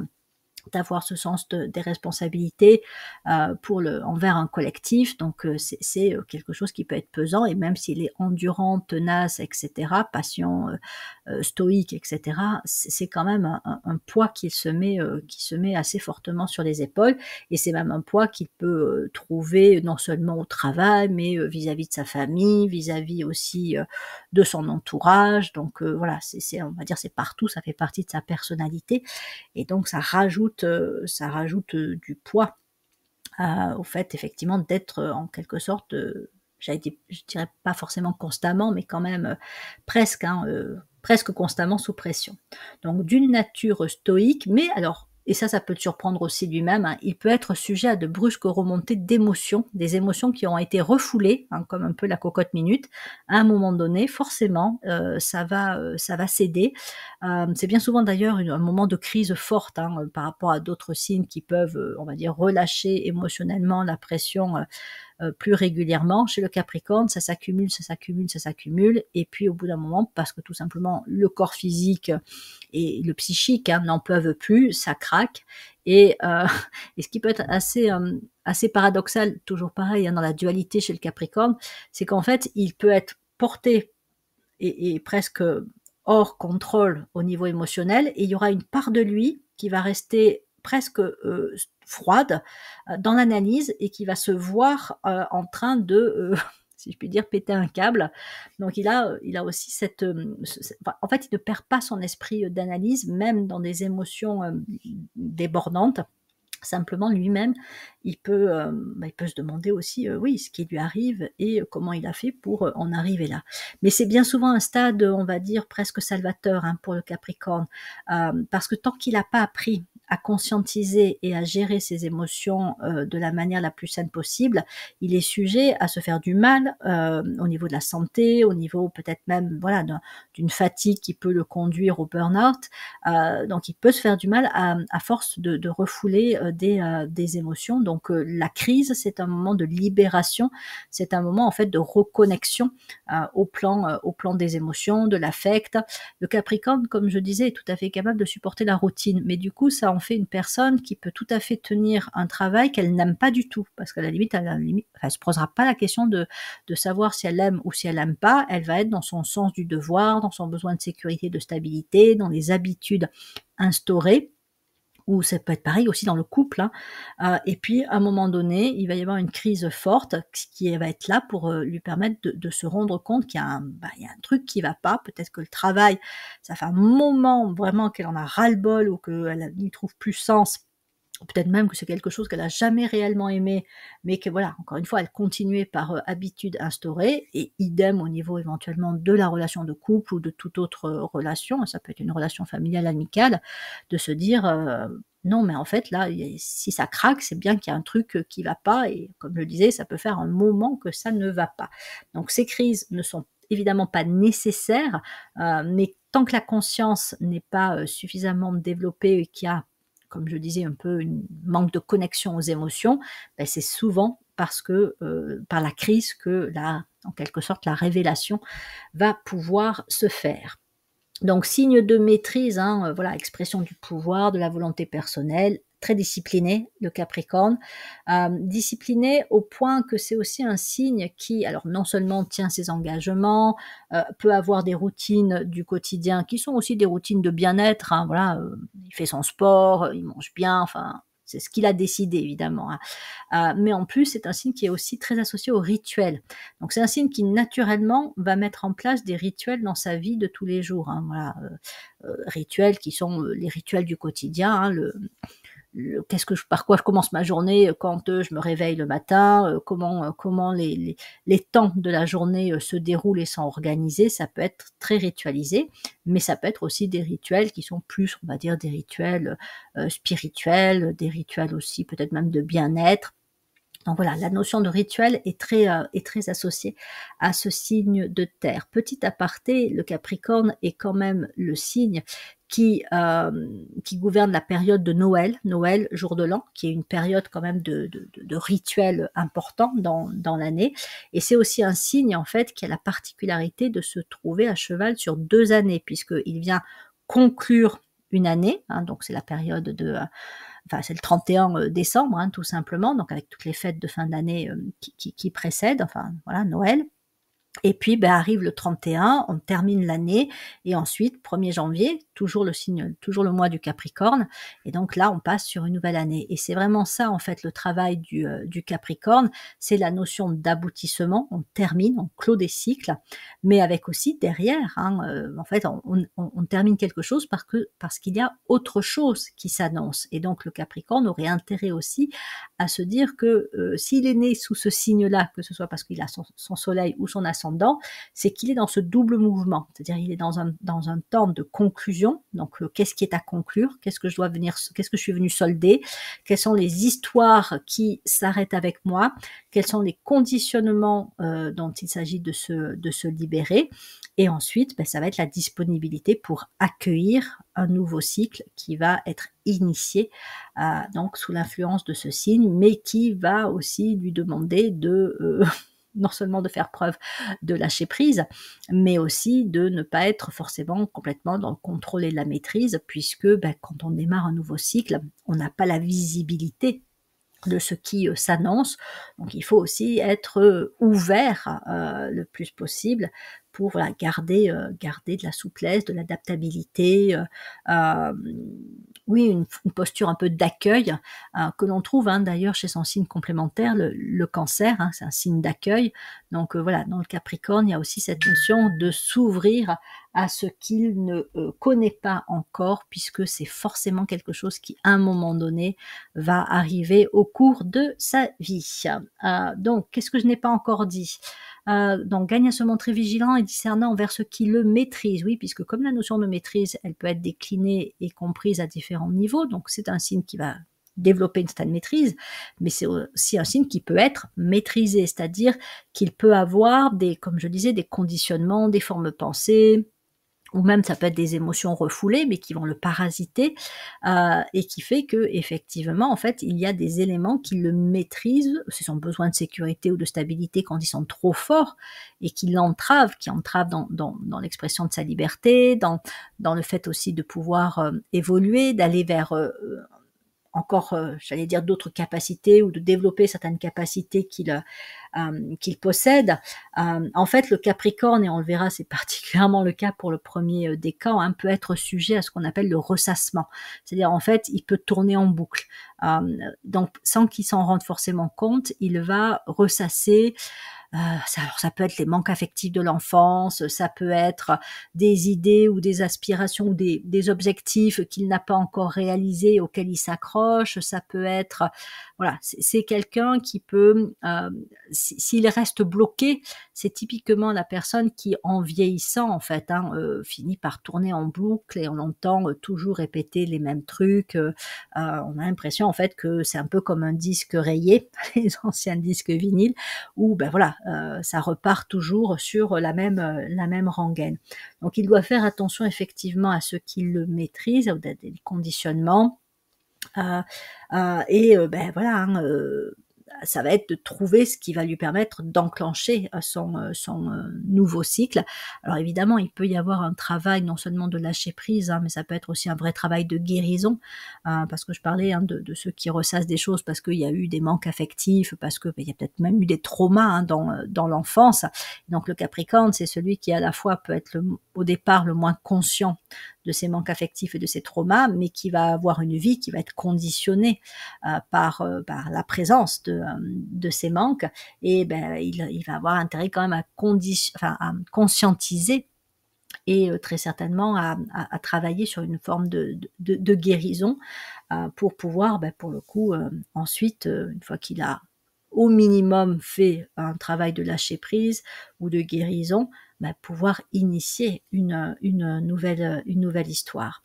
d'avoir ce sens des responsabilités envers un collectif. Donc c'est quelque chose qui peut être pesant, et même s'il est endurant, tenace, etc., patient, stoïque, etc., c'est quand même un poids qui se met assez fortement sur les épaules, et c'est même un poids qu'il peut trouver non seulement au travail, mais vis-à-vis de sa famille, vis-à-vis aussi de son entourage. Donc voilà, on va dire c'est partout, ça fait partie de sa personnalité, et donc ça rajoute du poids au fait effectivement d'être en quelque sorte, je dirais pas forcément constamment, mais quand même presque, hein, presque constamment sous pression. Donc d'une nature stoïque, mais alors, et ça peut te surprendre aussi lui-même, hein, il peut être sujet à de brusques remontées d'émotions, des émotions qui ont été refoulées, hein, comme un peu la cocotte minute. À un moment donné, forcément, ça va céder. C'est bien souvent d'ailleurs un moment de crise forte, hein, par rapport à d'autres signes qui peuvent, on va dire, relâcher émotionnellement la pression plus régulièrement. Chez le Capricorne, ça s'accumule, ça s'accumule, ça s'accumule, et puis au bout d'un moment, parce que tout simplement le corps physique et le psychique, hein, n'en peuvent plus, ça craque, et, et ce qui peut être assez paradoxal, toujours pareil, hein, dans la dualité chez le Capricorne, c'est qu'en fait, il peut être porté et presque hors contrôle au niveau émotionnel, et il y aura une part de lui qui va rester presque froide dans l'analyse, et qui va se voir en train de, si je puis dire, péter un câble. Donc il a aussi enfin, en fait, il ne perd pas son esprit d'analyse, même dans des émotions débordantes. Simplement, lui-même, il peut se demander aussi, oui, ce qui lui arrive, et comment il a fait pour en arriver là. Mais c'est bien souvent un stade, on va dire, presque salvateur, hein, pour le Capricorne, parce que tant qu'il n'a pas appris à conscientiser et à gérer ses émotions de la manière la plus saine possible, il est sujet à se faire du mal au niveau de la santé, au niveau peut-être même, voilà, d'une fatigue qui peut le conduire au burn-out. Donc il peut se faire du mal à force de refouler des émotions. Donc la crise, c'est un moment de libération, c'est un moment en fait de reconnexion au plan des émotions, de l'affect. Le Capricorne, comme je disais, est tout à fait capable de supporter la routine, mais du coup ça en fait une personne qui peut tout à fait tenir un travail qu'elle n'aime pas du tout, parce qu'à la limite, elle se posera pas la question de savoir si elle aime ou si elle aime pas. Elle va être dans son sens du devoir, dans son besoin de sécurité, de stabilité, dans les habitudes instaurées, ou ça peut être pareil aussi dans le couple, hein. Et puis à un moment donné, il va y avoir une crise forte qui va être là pour lui permettre de se rendre compte qu'il y a il y a un truc qui va pas. Peut-être que le travail, ça fait un moment vraiment qu'elle en a ras-le-bol, ou qu'elle n'y trouve plus sens. Peut-être même que c'est quelque chose qu'elle a jamais réellement aimé, mais que voilà, encore une fois, elle continuait par habitude instaurée, et idem au niveau éventuellement de la relation de couple ou de toute autre relation, ça peut être une relation familiale, amicale, de se dire non, mais en fait là, si ça craque, c'est bien qu'il y a un truc qui va pas, et comme je le disais, ça peut faire un moment que ça ne va pas. Donc ces crises ne sont évidemment pas nécessaires, mais tant que la conscience n'est pas suffisamment développée, et qu'il y a, comme je disais, un peu un manque de connexion aux émotions, ben c'est souvent parce que par la crise que en quelque sorte, la révélation va pouvoir se faire. Donc signe de maîtrise, hein, voilà, expression du pouvoir, de la volonté personnelle, très discipliné, le Capricorne. Discipliné au point que c'est aussi un signe qui, alors non seulement tient ses engagements, peut avoir des routines du quotidien qui sont aussi des routines de bien-être, hein, voilà, il fait son sport, il mange bien, enfin, c'est ce qu'il a décidé évidemment, hein. Mais en plus, c'est un signe qui est aussi très associé aux rituels. Donc c'est un signe qui naturellement va mettre en place des rituels dans sa vie de tous les jours, hein, voilà, rituels qui sont les rituels du quotidien, hein, par quoi je commence ma journée quand je me réveille le matin, comment les temps de la journée se déroulent et sont organisés. Ça peut être très ritualisé, mais ça peut être aussi des rituels qui sont plus, on va dire, des rituels spirituels, des rituels aussi peut-être même de bien-être. Donc voilà, la notion de rituel est très associée à ce signe de terre. Petit aparté, le Capricorne est quand même le signe qui gouverne la période de Noël, Noël, jour de l'an, qui est une période quand même de rituel important dans l'année. Et c'est aussi un signe, en fait, qui a la particularité de se trouver à cheval sur 2 années, puisqu'il vient conclure une année, hein, donc c'est la période enfin c'est le 31 décembre, hein, tout simplement, donc avec toutes les fêtes de fin d'année qui précèdent, enfin voilà, Noël. Et puis, ben, arrive le 31, on termine l'année et ensuite 1er janvier, toujours le signe toujours le mois du Capricorne et donc là, on passe sur une nouvelle année et c'est vraiment ça, en fait, le travail du Capricorne, c'est la notion d'aboutissement. On termine, on clôt des cycles, mais avec aussi derrière, hein, en fait, on termine quelque chose parce qu'il y a autre chose qui s'annonce et donc le Capricorne aurait intérêt aussi à se dire que, s'il est né sous ce signe-là, que ce soit parce qu'il a son soleil ou son ascendant, c'est qu'il est dans ce double mouvement. C'est-à-dire il est dans un temps de conclusion, donc qu'est-ce qui est à conclure? Qu'est-ce que je suis venu solder? Quelles sont les histoires qui s'arrêtent avec moi? Quels sont les conditionnements dont il s'agit de se libérer? Et ensuite, ben, ça va être la disponibilité pour accueillir un nouveau cycle qui va être initié donc sous l'influence de ce signe, mais qui va aussi lui demander de non seulement de faire preuve de lâcher prise, mais aussi de ne pas être forcément complètement dans le contrôle et la maîtrise, puisque ben, quand on démarre un nouveau cycle, on n'a pas la visibilité de ce qui s'annonce. Donc il faut aussi être ouvert le plus possible pour voilà, garder de la souplesse, de l'adaptabilité, oui, une posture un peu d'accueil que l'on trouve hein, d'ailleurs chez son signe complémentaire, le cancer, hein, c'est un signe d'accueil. Donc voilà, dans le Capricorne, il y a aussi cette notion de s'ouvrir à ce qu'il ne connaît pas encore, puisque c'est forcément quelque chose qui, à un moment donné, va arriver au cours de sa vie. Donc, qu'est-ce que je n'ai pas encore dit? Donc, gagne à se montrer vigilant et discernant envers ceux qui le maîtrisent. Oui, puisque comme la notion de maîtrise, elle peut être déclinée et comprise à différents niveaux, donc c'est un signe qui va développer une certaine maîtrise, mais c'est aussi un signe qui peut être maîtrisé, c'est-à-dire qu'il peut avoir comme je disais, des conditionnements, des formes pensées, ou même ça peut être des émotions refoulées, mais qui vont le parasiter, et qui fait que effectivement, en fait, il y a des éléments qui le maîtrisent, c'est son besoin de sécurité ou de stabilité quand ils sont trop forts et qui entravent dans l'expression de sa liberté, dans le fait aussi de pouvoir évoluer, d'aller vers encore, j'allais dire d'autres capacités ou de développer certaines capacités qu'il possède. En fait, le Capricorne, et on le verra, c'est particulièrement le cas pour le premier décan, hein, peut être sujet à ce qu'on appelle le ressassement. C'est-à-dire, en fait, il peut tourner en boucle. Donc, sans qu'il s'en rende forcément compte, il va ressasser. Ça peut être les manques affectifs de l'enfance, ça peut être des idées ou des aspirations ou des objectifs qu'il n'a pas encore réalisés auxquels il s'accroche, ça peut être voilà, c'est quelqu'un qui peut s'il reste bloqué, c'est typiquement la personne qui en vieillissant en fait hein, finit par tourner en boucle et on entend toujours répéter les mêmes trucs, on a l'impression en fait que c'est un peu comme un disque rayé, les anciens disques vinyles où ben voilà, ça repart toujours sur la même rengaine. Donc il doit faire attention effectivement à ceux qui le maîtrisent, à des conditionnements, et ben voilà, hein, ça va être de trouver ce qui va lui permettre d'enclencher son nouveau cycle. Alors évidemment, il peut y avoir un travail non seulement de lâcher prise, hein, mais ça peut être aussi un vrai travail de guérison, parce que je parlais hein, de ceux qui ressassent des choses parce qu'il y a eu des manques affectifs, parce que il y a peut-être même eu des traumas hein, dans l'enfance. Donc le Capricorne, c'est celui qui à la fois peut être au départ le moins conscient de ses manques affectifs et de ses traumas, mais qui va avoir une vie qui va être conditionnée par la présence de ces manques, et ben il va avoir intérêt quand même à conscientiser et très certainement à travailler sur une forme de guérison pour pouvoir, ben, pour le coup, ensuite, une fois qu'il a au minimum fait un travail de lâcher prise ou de guérison, ben, pouvoir initier une nouvelle histoire.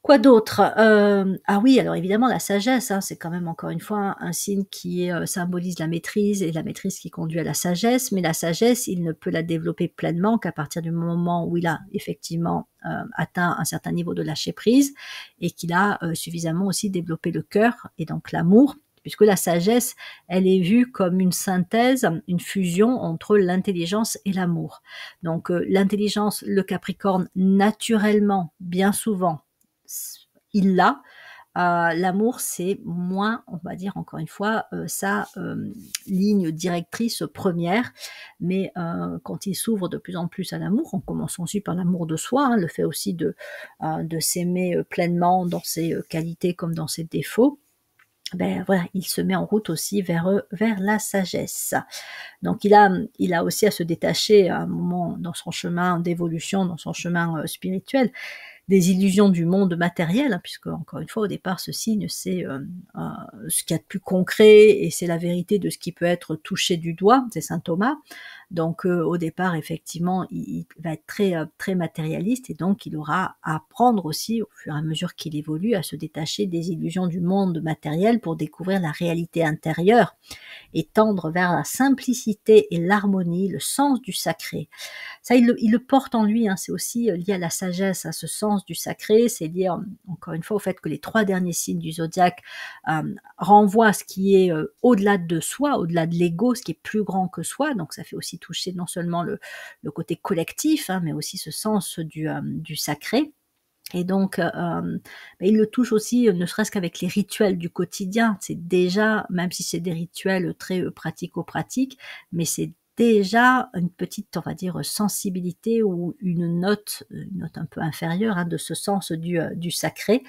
Quoi d'autre? Ah oui, alors évidemment la sagesse, hein, c'est quand même encore une fois un signe qui symbolise la maîtrise et la maîtrise qui conduit à la sagesse, mais la sagesse, il ne peut la développer pleinement qu'à partir du moment où il a effectivement atteint un certain niveau de lâcher prise et qu'il a suffisamment aussi développé le cœur et donc l'amour, puisque la sagesse, elle est vue comme une synthèse, une fusion entre l'intelligence et l'amour. Donc l'intelligence, le Capricorne, naturellement, bien souvent, il l'a, L'amour, c'est moins, on va dire encore une fois, sa, ligne directrice première. Mais, quand il s'ouvre de plus en plus à l'amour, en commençant aussi par l'amour de soi, hein, le fait aussi de s'aimer, pleinement dans ses, qualités comme dans ses défauts, ben voilà, il se met en route aussi vers la sagesse. Donc il a aussi à se détacher à un moment dans son chemin d'évolution, dans son chemin, spirituel, des illusions du monde matériel, hein, puisque encore une fois au départ ce signe c'est ce qu'il y a de plus concret et c'est la vérité de ce qui peut être touché du doigt, c'est saint Thomas. Donc au départ effectivement il va être très matérialiste et donc il aura à apprendre aussi au fur et à mesure qu'il évolue à se détacher des illusions du monde matériel pour découvrir la réalité intérieure et tendre vers la simplicité et l'harmonie, le sens du sacré. Ça, il le porte en lui, hein, c'est aussi lié à la sagesse, à ce sens du sacré, c'est lié encore une fois au fait que les 3 derniers signes du zodiaque renvoient à ce qui est au-delà de soi, au-delà de l'ego, ce qui est plus grand que soi, donc ça fait aussi toucher non seulement le côté collectif, hein, mais aussi ce sens du sacré. Et donc, il le touche aussi, ne serait-ce qu'avec les rituels du quotidien. C'est déjà, même si c'est des rituels très pratico-pratiques, mais c'est déjà une petite, on va dire, sensibilité ou une note un peu inférieure hein, de ce sens du sacré.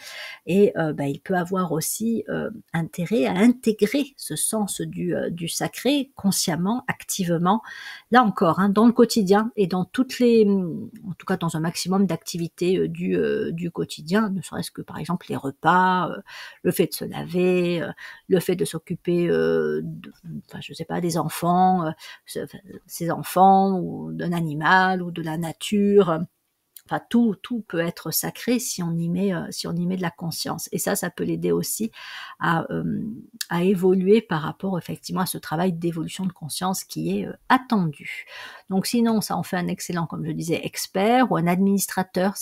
Et il peut avoir aussi intérêt à intégrer ce sens du sacré consciemment, activement, là encore, hein, dans le quotidien et dans toutes les, en tout cas dans un maximum d'activités du quotidien, ne serait-ce que par exemple les repas, le fait de se laver, le fait de s'occuper, enfin je sais pas, des enfants, ses enfants ou d'un animal ou de la nature. Enfin, tout peut être sacré si on y met de la conscience. Et ça peut l'aider aussi à, à évoluer par rapport effectivement à ce travail d'évolution de conscience qui est attendu. Donc sinon, ça en fait un excellent, comme je disais, expert ou un administrateur.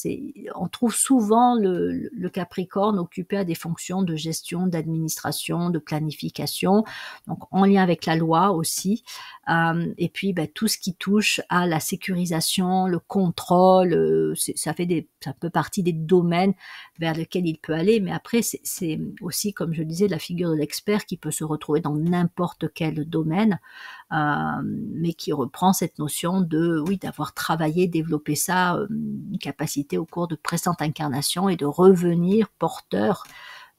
On trouve souvent le Capricorne occupé à des fonctions de gestion, d'administration, de planification, donc en lien avec la loi aussi. Et puis tout ce qui touche à la sécurisation, le contrôle, ça peut partie des domaines vers lesquels il peut aller, mais après c'est aussi, comme je disais, la figure de l'expert qui peut se retrouver dans n'importe quel domaine, mais qui reprend cette notion de, oui, d'avoir travaillé, développé ça, une capacité au cours de précédentes incarnations et de revenir porteur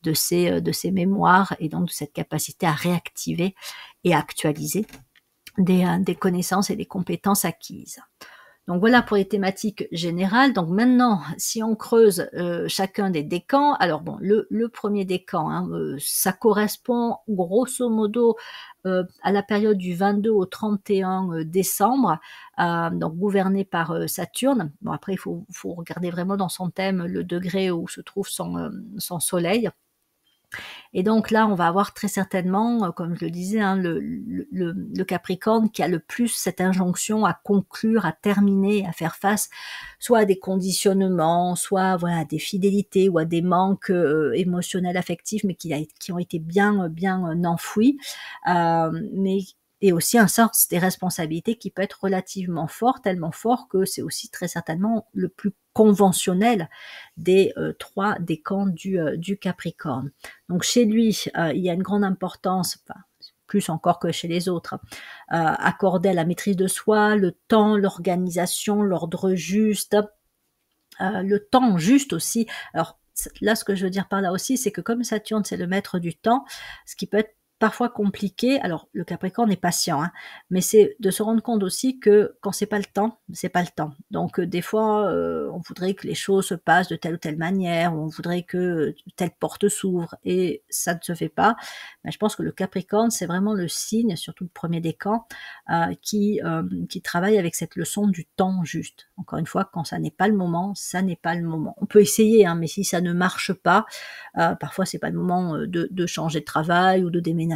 de ces mémoires et donc de cette capacité à réactiver et à actualiser des connaissances et des compétences acquises. Donc voilà pour les thématiques générales. Donc maintenant, si on creuse chacun des décans, alors bon, le premier décan, hein, ça correspond grosso modo à la période du 22 au 31 décembre, donc gouverné par Saturne. Bon après, il faut regarder vraiment dans son thème le degré où se trouve son soleil. Et donc là, on va avoir très certainement, comme je le disais, hein, le Capricorne qui a le plus cette injonction à conclure, à terminer, à faire face soit à des conditionnements, soit voilà, à des fidélités ou à des manques émotionnels, affectifs, mais qui ont été bien enfouis. Mais et aussi un sens des responsabilités qui peut être relativement fort, tellement fort que c'est aussi très certainement le plus conventionnel des 3 décans du Capricorne. Donc chez lui, il y a une grande importance, enfin, plus encore que chez les autres, accordée à la maîtrise de soi, le temps, l'organisation, l'ordre juste, le temps juste aussi. Alors là, ce que je veux dire par là aussi, c'est que comme Saturne, c'est le maître du temps, ce qui peut être parfois compliqué, alors le Capricorne est patient, hein, mais c'est de se rendre compte aussi que quand c'est pas le temps, c'est pas le temps. Donc des fois, on voudrait que les choses se passent de telle ou telle manière, ou on voudrait que telle porte s'ouvre, et ça ne se fait pas. Mais je pense que le Capricorne, c'est vraiment le signe, surtout le premier décan, qui travaille avec cette leçon du temps juste. Encore une fois, quand ça n'est pas le moment, ça n'est pas le moment. On peut essayer, hein, mais si ça ne marche pas, parfois c'est pas le moment de changer de travail ou de déménager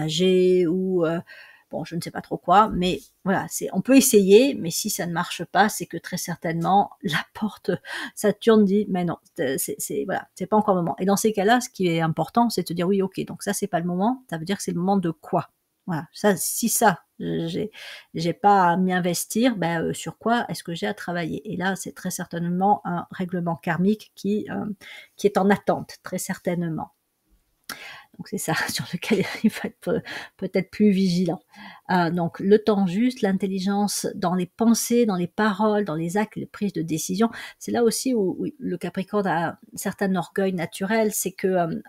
ou bon, je ne sais pas trop quoi, mais voilà, on peut essayer, mais si ça ne marche pas, c'est que très certainement la porte Saturne dit, mais non, voilà, c'est pas encore le moment. Et dans ces cas-là, ce qui est important, c'est de te dire, oui, ok, donc ça c'est pas le moment, ça veut dire que c'est le moment de quoi? Voilà, si j'ai pas à m'y investir, sur quoi est-ce que j'ai à travailler? Et là, c'est très certainement un règlement karmique qui est en attente, très certainement. Donc c'est ça sur lequel il faut être peut-être plus vigilant. Donc le temps juste, l'intelligence dans les pensées, dans les paroles, dans les actes, les prises de décision. C'est là aussi où le Capricorne a un certain orgueil naturel, c'est que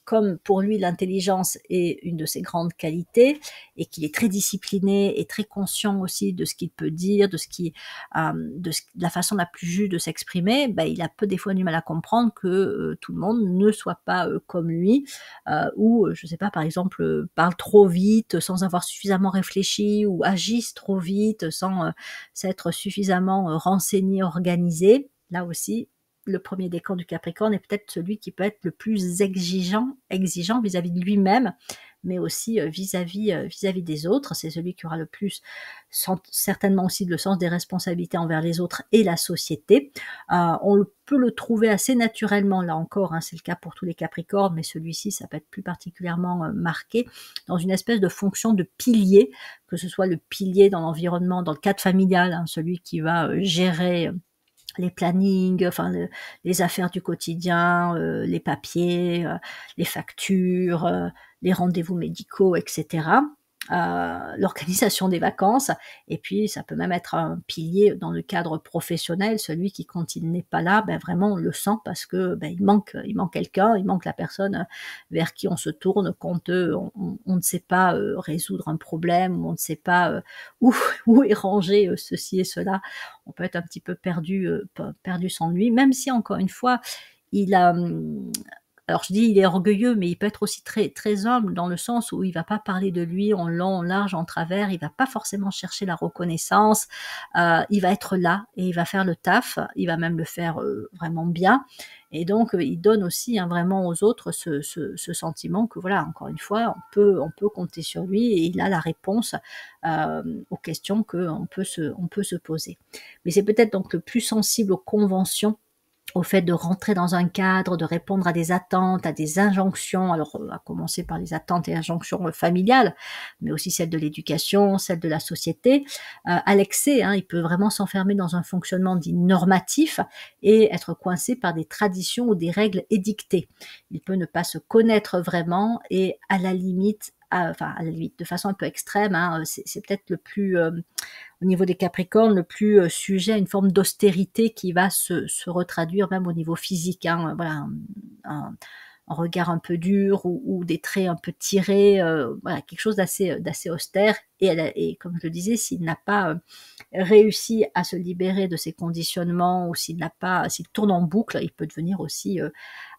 comme pour lui l'intelligence est une de ses grandes qualités et qu'il est très discipliné et très conscient aussi de ce qu'il peut dire, de la façon la plus juste de s'exprimer, ben, il a peu des fois du mal à comprendre que tout le monde ne soit pas comme lui, ou je sais pas, par exemple, parle trop vite sans avoir suffisamment réfléchi, ou agissent trop vite sans s'être suffisamment renseigné, organisé. Là aussi, le premier décan du Capricorne est peut-être celui qui peut être le plus exigeant vis-à-vis de lui-même, mais aussi vis-à-vis des autres. C'est celui qui aura le plus, certainement aussi, le sens des responsabilités envers les autres et la société. Peut le trouver assez naturellement, là encore, hein, c'est le cas pour tous les Capricornes, mais celui-ci, ça peut être plus particulièrement marqué, dans une espèce de fonction de pilier, que ce soit le pilier dans l'environnement, dans le cadre familial, hein, celui qui va gérer les plannings, enfin les affaires du quotidien, les papiers, les factures, les rendez-vous médicaux, etc. L'organisation des vacances, et puis ça peut même être un pilier dans le cadre professionnel, celui qui, quand il n'est pas là, ben vraiment on le sent, parce que ben, il manque quelqu'un, il manque la personne vers qui on se tourne quand on ne sait pas résoudre un problème, ou on ne sait pas où est rangé ceci et cela. On peut être un petit peu perdu sans lui, même si, encore une fois, il a alors je dis il est orgueilleux, mais il peut être aussi très, très humble, dans le sens où il va pas parler de lui en long, en large, en travers, il va pas forcément chercher la reconnaissance, il va être là et il va faire le taf, il va même le faire vraiment bien, et donc il donne aussi, hein, vraiment aux autres ce sentiment que voilà, encore une fois, on peut compter sur lui, et il a la réponse aux questions qu'on peut se poser. Mais c'est peut-être donc le plus sensible aux conventions, au fait de rentrer dans un cadre, de répondre à des attentes, à des injonctions, alors à commencer par les attentes et injonctions familiales, mais aussi celles de l'éducation, celles de la société, à l'excès, hein, il peut vraiment s'enfermer dans un fonctionnement dit normatif et être coincé par des traditions ou des règles édictées. Il peut ne pas se connaître vraiment, et à la limite, de façon un peu extrême, hein, c'est peut-être le plus au niveau des Capricornes, le plus sujet à une forme d'austérité qui va se retraduire même au niveau physique, hein. Voilà, un regard un peu dur, ou des traits un peu tirés, voilà, quelque chose d'assez austère. Et comme je le disais, s'il n'a pas réussi à se libérer de ses conditionnements, ou s'il tourne en boucle, il peut devenir aussi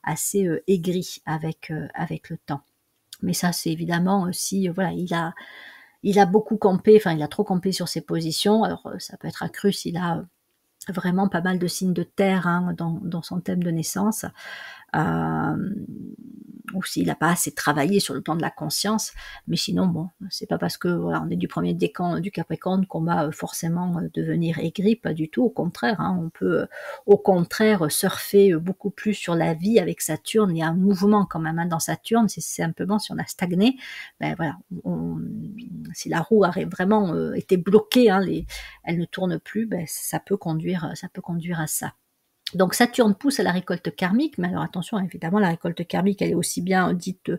assez aigri avec le temps. Mais ça, c'est évidemment aussi, voilà, il a beaucoup campé, enfin il a trop campé sur ses positions. Alors ça peut être accru s'il a vraiment pas mal de signes de terre, hein, dans son thème de naissance. Ou s'il n'a pas assez travaillé sur le plan de la conscience. Mais sinon, bon, c'est pas parce que voilà, on est du premier décan du Capricorne qu'on va forcément devenir aigri, pas du tout, au contraire, hein, on peut au contraire surfer beaucoup plus sur la vie avec Saturne. Il y a un mouvement quand même, hein, dans Saturne, c'est simplement si on a stagné, ben voilà, si la roue a vraiment été bloquée, hein, elle ne tourne plus, ben ça peut conduire à ça. Donc Saturne pousse à la récolte karmique, mais alors attention, évidemment, la récolte karmique, elle est aussi bien dite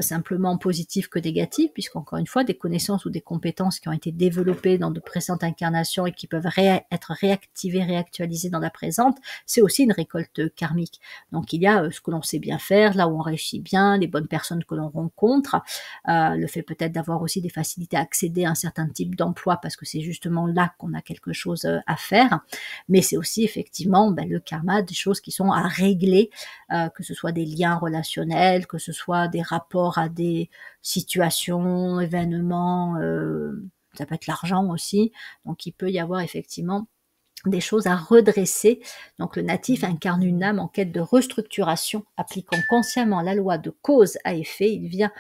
simplement positive que négative, puisqu'encore une fois, des connaissances ou des compétences qui ont été développées dans de précédentes incarnations et qui peuvent être réactivées, réactualisées dans la présente, c'est aussi une récolte karmique. Donc il y a ce que l'on sait bien faire, là où on réussit bien, les bonnes personnes que l'on rencontre, le fait peut-être d'avoir aussi des facilités à accéder à un certain type d'emploi, parce que c'est justement là qu'on a quelque chose à faire, mais c'est aussi effectivement le karma, des choses qui sont à régler, que ce soit des liens relationnels, que ce soit des rapports à des situations, événements, ça peut être l'argent aussi. Donc il peut y avoir effectivement des choses à redresser. Donc le natif incarne une âme en quête de restructuration, appliquant consciemment la loi de cause à effet. Il vient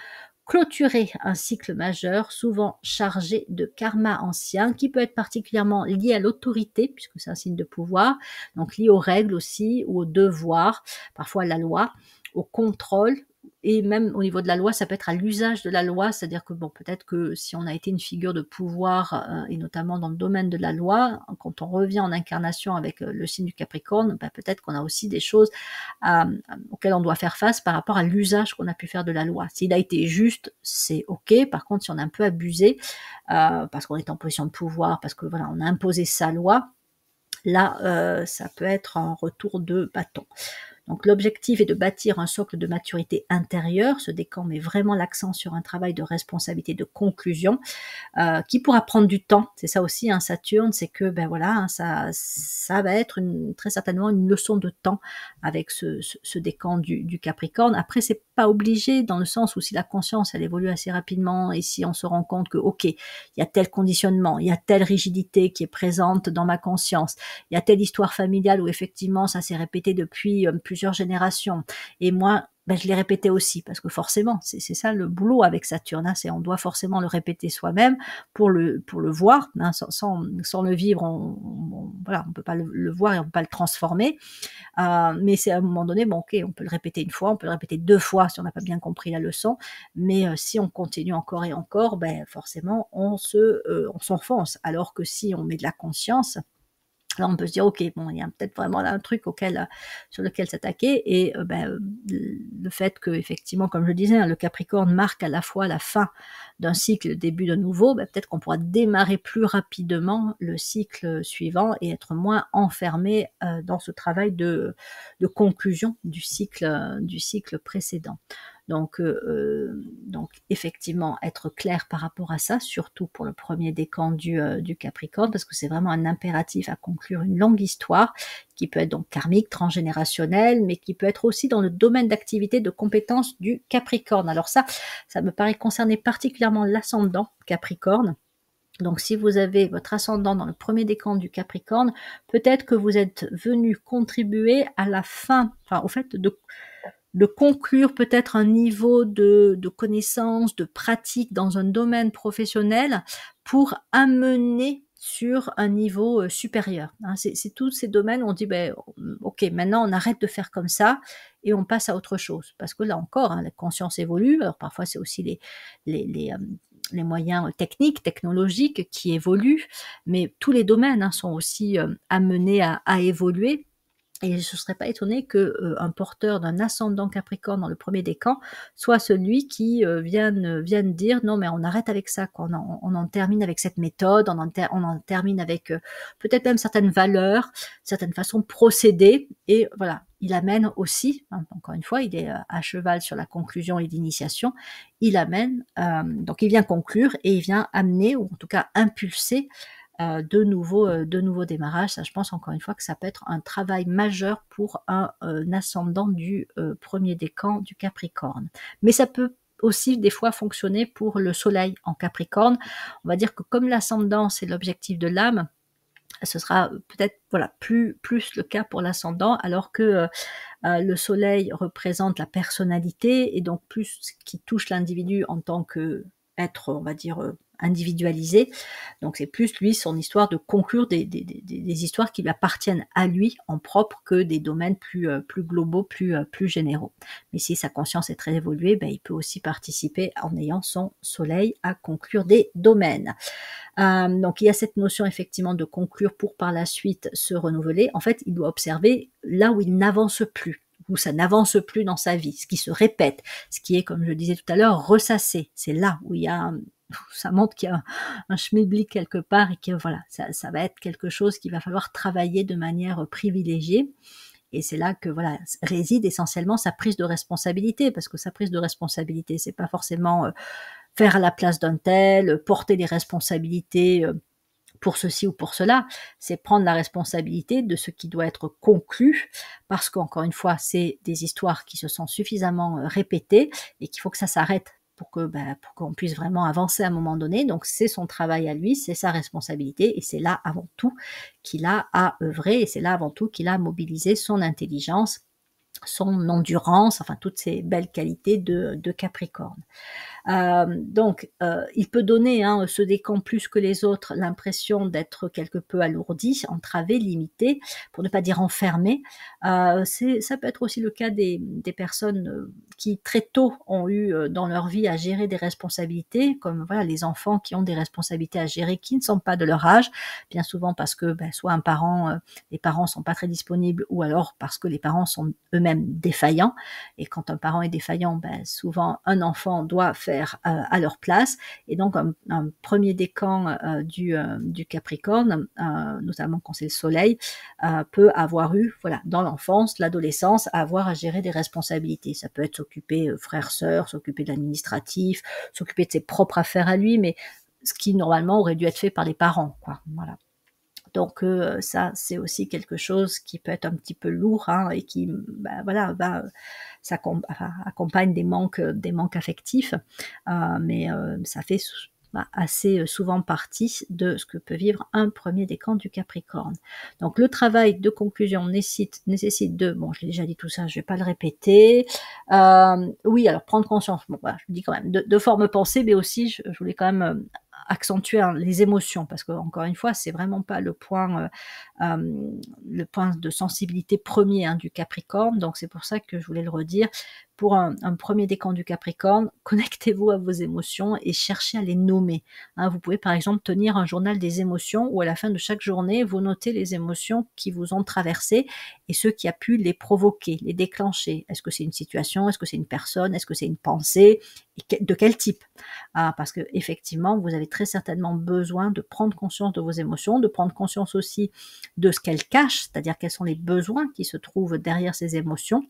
clôturer un cycle majeur, souvent chargé de karma ancien, qui peut être particulièrement lié à l'autorité, puisque c'est un signe de pouvoir, donc lié aux règles aussi, ou aux devoirs, parfois à la loi, au contrôle, et même au niveau de la loi, ça peut être à l'usage de la loi, c'est-à-dire que bon, peut-être que si on a été une figure de pouvoir, et notamment dans le domaine de la loi, quand on revient en incarnation avec le signe du Capricorne, ben, peut-être qu'on a aussi des choses auxquelles on doit faire face par rapport à l'usage qu'on a pu faire de la loi. S'il a été juste, c'est ok. Par contre, si on a un peu abusé, parce qu'on est en position de pouvoir, parce que voilà, on a imposé sa loi, là, ça peut être un retour de bâton. Donc l'objectif est de bâtir un socle de maturité intérieure. Ce décan met vraiment l'accent sur un travail de responsabilité, de conclusion, qui pourra prendre du temps. C'est ça aussi, hein, Saturne, c'est que ben voilà, hein, ça va être très certainement une leçon de temps avec ce décan du Capricorne. Après, c'est pas obligé dans le sens où si la conscience elle évolue assez rapidement et si on se rend compte que ok, il y a tel conditionnement, il y a telle rigidité qui est présente dans ma conscience, il y a telle histoire familiale où effectivement ça s'est répété depuis plusieurs générations et moi ben, je l'ai répété aussi, parce que forcément, c'est ça le boulot avec Saturne, hein, c'est on doit forcément le répéter soi-même pour le voir, hein, sans le vivre, voilà, on peut pas le voir et on peut pas le transformer, mais c'est à un moment donné, bon ok, on peut le répéter une fois, on peut le répéter 2 fois si on n'a pas bien compris la leçon, mais si on continue encore et encore, ben forcément on s'enfonce, alors que si on met de la conscience, là, on peut se dire, ok, bon, il y a peut-être vraiment là un truc sur lequel s'attaquer, et le fait que, effectivement, comme je disais, hein, le Capricorne marque à la fois la fin d'un cycle, le début d'un nouveau, ben, peut-être qu'on pourra démarrer plus rapidement le cycle suivant et être moins enfermé dans ce travail de conclusion du cycle précédent. Donc effectivement, être clair par rapport à ça, surtout pour le premier décan du Capricorne, parce que c'est vraiment un impératif à conclure une longue histoire, qui peut être donc karmique, transgénérationnelle, mais qui peut être aussi dans le domaine d'activité, de compétences du Capricorne. Alors ça me paraît concerner particulièrement l'ascendant Capricorne. Donc si vous avez votre ascendant dans le premier décan du Capricorne, peut-être que vous êtes venu contribuer à la fin, enfin au fait de conclure peut-être un niveau de connaissance, de pratique dans un domaine professionnel pour amener sur un niveau supérieur. Hein, c'est tous ces domaines où on dit, ben, ok, maintenant on arrête de faire comme ça et on passe à autre chose. Parce que là encore, hein, la conscience évolue. Alors parfois c'est aussi les moyens techniques, technologiques qui évoluent, mais tous les domaines sont aussi amenés à évoluer. Et je ne serais pas étonnée qu'un porteur d'un ascendant Capricorne dans le premier décan soit celui qui vienne dire non mais on arrête avec ça, quoi. On en termine avec cette méthode, on en termine avec peut-être même certaines valeurs, certaines façons de procéder, et voilà, il amène aussi, hein, encore une fois, il est à cheval sur la conclusion et l'initiation, il amène, donc il vient conclure et il vient amener, ou en tout cas impulser de nouveaux démarrages. Ça, je pense encore une fois que ça peut être un travail majeur pour un ascendant du premier décan du Capricorne. Mais ça peut aussi des fois fonctionner pour le soleil en Capricorne. On va dire que comme l'ascendant, c'est l'objectif de l'âme, ce sera peut-être voilà, plus le cas pour l'ascendant, alors que le soleil représente la personnalité, et donc plus ce qui touche l'individu en tant qu'être, on va dire, individualisé. Donc c'est plus lui, son histoire de conclure des histoires qui lui appartiennent à lui en propre, que des domaines plus globaux, plus généraux. Mais si sa conscience est très évoluée, ben, il peut aussi participer en ayant son soleil à conclure des domaines. Donc il y a cette notion effectivement de conclure pour par la suite se renouveler. En fait, il doit observer là où il n'avance plus, où ça n'avance plus dans sa vie, ce qui se répète, ce qui est, comme je disais tout à l'heure, ressassé. C'est là où il y a, ça montre qu'il y a un schmilblick quelque part, et que voilà, ça va être quelque chose qu'il va falloir travailler de manière privilégiée. Et c'est là que voilà réside essentiellement sa prise de responsabilité, parce que sa prise de responsabilité, c'est pas forcément faire à la place d'un tel, porter les responsabilités pour ceci ou pour cela, c'est prendre la responsabilité de ce qui doit être conclu, parce qu'encore une fois, c'est des histoires qui se sont suffisamment répétées et qu'il faut que ça s'arrête pour qu'on puisse vraiment avancer à un moment donné. Donc c'est son travail à lui, c'est sa responsabilité, et c'est là avant tout qu'il a à œuvrer, et c'est là avant tout qu'il a à mobiliser son intelligence, son endurance, enfin toutes ces belles qualités de Capricorne. Il peut donner, hein, ce décan plus que les autres, l'impression d'être quelque peu alourdi, entravé, limité, pour ne pas dire enfermé. Ça peut être aussi le cas des personnes qui très tôt ont eu dans leur vie à gérer des responsabilités, comme voilà les enfants qui ont des responsabilités à gérer qui ne sont pas de leur âge, bien souvent parce que soit les parents sont pas très disponibles, ou alors parce que les parents sont eux-mêmes défaillants. Et quand un parent est défaillant, souvent un enfant doit faire à leur place. Et donc un premier décan du Capricorne, notamment quand c'est le soleil, peut avoir eu, voilà, dans l'enfance, l'adolescence, à avoir à gérer des responsabilités. Ça peut être s'occuper frères, sœurs, s'occuper de l'administratif, s'occuper de ses propres affaires à lui, mais ce qui normalement aurait dû être fait par les parents, quoi. Voilà. Donc ça, c'est aussi quelque chose qui peut être un petit peu lourd, hein, et qui, voilà, ça accompagne des manques affectifs, mais ça fait assez souvent partie de ce que peut vivre un premier décan du Capricorne. Donc le travail de conclusion nécessite bon, je l'ai déjà dit tout ça, je vais pas le répéter. Oui, alors prendre conscience, bon, voilà, je le dis quand même, de forme pensée, mais aussi je voulais quand même accentuer, hein, les émotions, parce que encore une fois, c'est vraiment pas le point de sensibilité premier, hein, du Capricorne. Donc c'est pour ça que je voulais le redire. Pour un premier décan du Capricorne, connectez-vous à vos émotions et cherchez à les nommer. Hein, vous pouvez par exemple tenir un journal des émotions, où à la fin de chaque journée, vous notez les émotions qui vous ont traversées et ce qui a pu les provoquer, les déclencher. Est-ce que c'est une situation? Est-ce que c'est une personne? Est-ce que c'est une pensée? Et de quel type? Parce que effectivement, vous avez très certainement besoin de prendre conscience de vos émotions, de prendre conscience aussi de ce qu'elles cachent, c'est-à-dire quels sont les besoins qui se trouvent derrière ces émotions.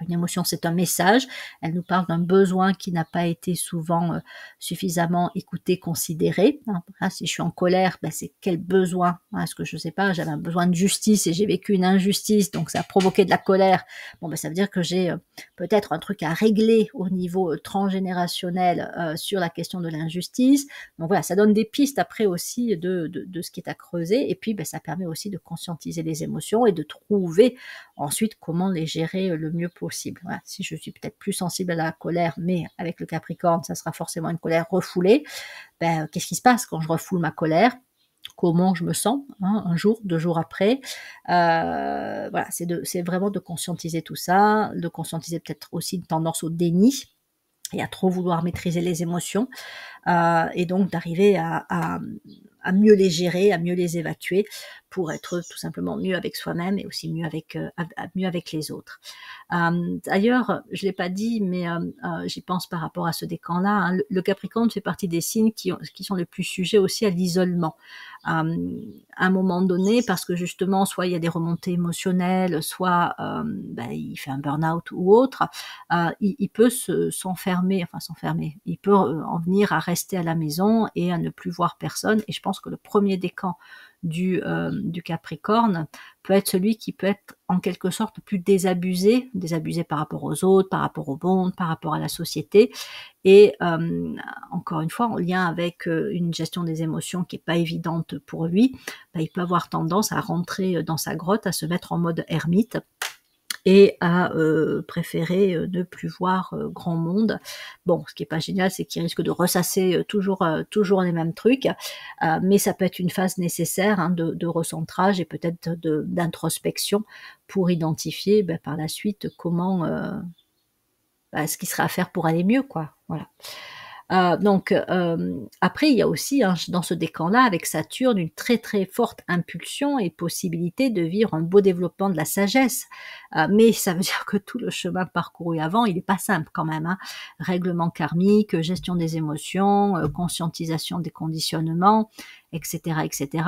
Une émotion, c'est un message. Elle nous parle d'un besoin qui n'a pas été souvent suffisamment écouté, considéré. Hein, si je suis en colère, c'est quel besoin? Est-ce que je sais pas, j'avais un besoin de justice et j'ai vécu une injustice, donc ça a provoqué de la colère. Bon, ça veut dire que j'ai peut-être un truc à régler au niveau transgénérationnel sur la question de l'injustice. Donc voilà, ça donne des pistes après aussi de ce qui est à creuser. Et puis, ça permet aussi de conscientiser les émotions et de trouver ensuite comment les gérer le mieux possible. Voilà. Si je suis peut-être plus sensible à la colère, mais avec le Capricorne, ça sera forcément une colère refoulée, qu'est-ce qui se passe quand je refoule ma colère? Comment je me sens, hein, un jour, 2 jours après. Voilà, c'est vraiment de conscientiser tout ça, de conscientiser peut-être aussi une tendance au déni et à trop vouloir maîtriser les émotions, et donc d'arriver à mieux les gérer, à mieux les évacuer, pour être tout simplement mieux avec soi-même et aussi mieux avec les autres. D'ailleurs, je l'ai pas dit, mais j'y pense par rapport à ce décan-là, hein. Le Capricorne fait partie des signes qui sont les plus sujets aussi à l'isolement. À un moment donné, parce que justement, soit il y a des remontées émotionnelles, soit il fait un burn-out ou autre, il peut s'enfermer, il peut en venir à rester à la maison et à ne plus voir personne. Et je pense que le premier décan du Capricorne peut être celui qui peut être en quelque sorte plus désabusé par rapport aux autres, par rapport au monde, par rapport à la société, et encore une fois en lien avec une gestion des émotions qui est pas évidente pour lui. Il peut avoir tendance à rentrer dans sa grotte, à se mettre en mode ermite et à préférer ne plus voir grand monde. Bon, ce qui est pas génial, c'est qu'il risque de ressasser toujours les mêmes trucs, mais ça peut être une phase nécessaire, hein, de recentrage et peut-être d'introspection pour identifier par la suite comment ce qui serait à faire pour aller mieux, quoi. Voilà. Après, il y a aussi, hein, dans ce décan-là, avec Saturne, une très très forte impulsion et possibilité de vivre un beau développement de la sagesse. Mais ça veut dire que tout le chemin parcouru avant, il n'est pas simple quand même, hein. Règlement karmique, gestion des émotions, conscientisation des conditionnements, etc., etc.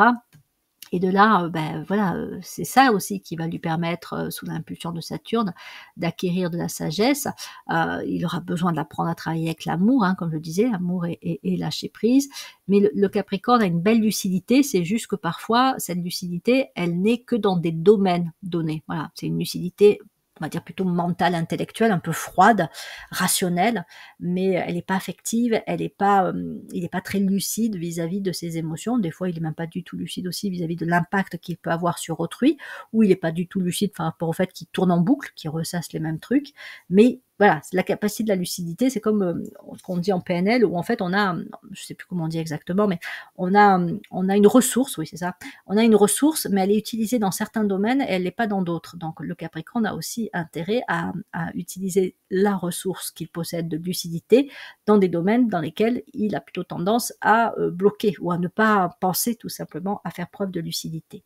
Et de là, voilà, c'est ça aussi qui va lui permettre, sous l'impulsion de Saturne, d'acquérir de la sagesse. Il aura besoin d'apprendre à travailler avec l'amour, hein, comme je le disais, amour et lâcher prise. Mais le Capricorne a une belle lucidité, c'est juste que parfois, cette lucidité, elle n'est que dans des domaines donnés. Voilà, c'est une lucidité, on va dire plutôt mentale, intellectuelle, un peu froide, rationnelle, mais elle n'est pas affective, il n'est pas très lucide vis-à-vis de ses émotions. Des fois, il n'est même pas du tout lucide aussi vis-à-vis de l'impact qu'il peut avoir sur autrui, ou il n'est pas du tout lucide par rapport au fait qu'il tourne en boucle, qu'il ressasse les mêmes trucs, mais voilà, c'est la capacité de la lucidité, c'est comme, ce qu'on dit en PNL où en fait on a, je sais plus comment on dit exactement, mais on a une ressource, oui c'est ça. On a une ressource, mais elle est utilisée dans certains domaines et elle l'est pas dans d'autres. Donc le Capricorne a aussi intérêt à utiliser la ressource qu'il possède de lucidité dans des domaines dans lesquels il a plutôt tendance à, bloquer ou à ne pas penser tout simplement à faire preuve de lucidité.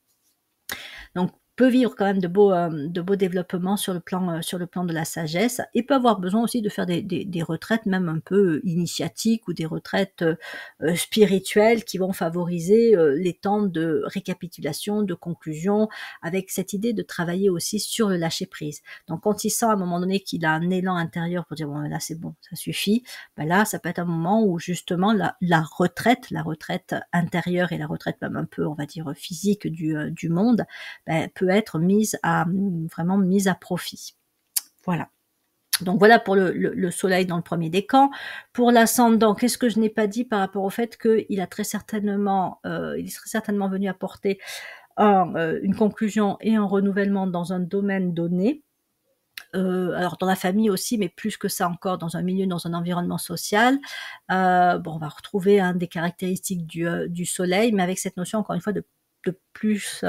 Donc peut vivre quand même de beaux développements sur le plan de la sagesse et peut avoir besoin aussi de faire des retraites même un peu initiatiques ou des retraites, spirituelles qui vont favoriser, les temps de récapitulation, de conclusion, avec cette idée de travailler aussi sur le lâcher prise. Donc quand il sent à un moment donné qu'il a un élan intérieur pour dire: «Bon là c'est bon, ça suffit», bah là ça peut être un moment où justement la retraite intérieure et la retraite même un peu on va dire physique du monde, peut être vraiment mise à profit. Voilà. Donc voilà pour le soleil dans le premier décan. Pour l'ascendant, qu'est-ce que je n'ai pas dit par rapport au fait qu'il a très certainement, il serait certainement venu apporter une conclusion et un renouvellement dans un domaine donné. Alors dans la famille aussi, mais plus que ça encore dans un milieu, dans un environnement social. Bon, on va retrouver, hein, des caractéristiques du soleil, mais avec cette notion encore une fois de plus,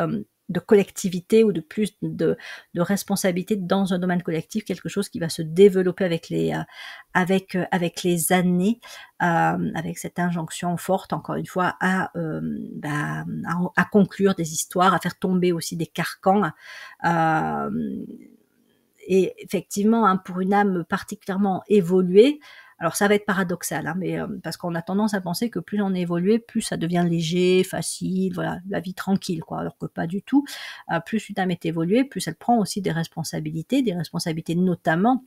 de collectivité ou de plus de responsabilité dans un domaine collectif, quelque chose qui va se développer avec les années, avec cette injonction forte encore une fois à conclure des histoires, à faire tomber aussi des carcans, hem et effectivement, hein, pour une âme particulièrement évoluée, alors ça va être paradoxal, hein, mais parce qu'on a tendance à penser que plus on est évolué, plus ça devient léger, facile, voilà, la vie tranquille, quoi. Alors que pas du tout. Plus une âme est évoluée, plus elle prend aussi des responsabilités notamment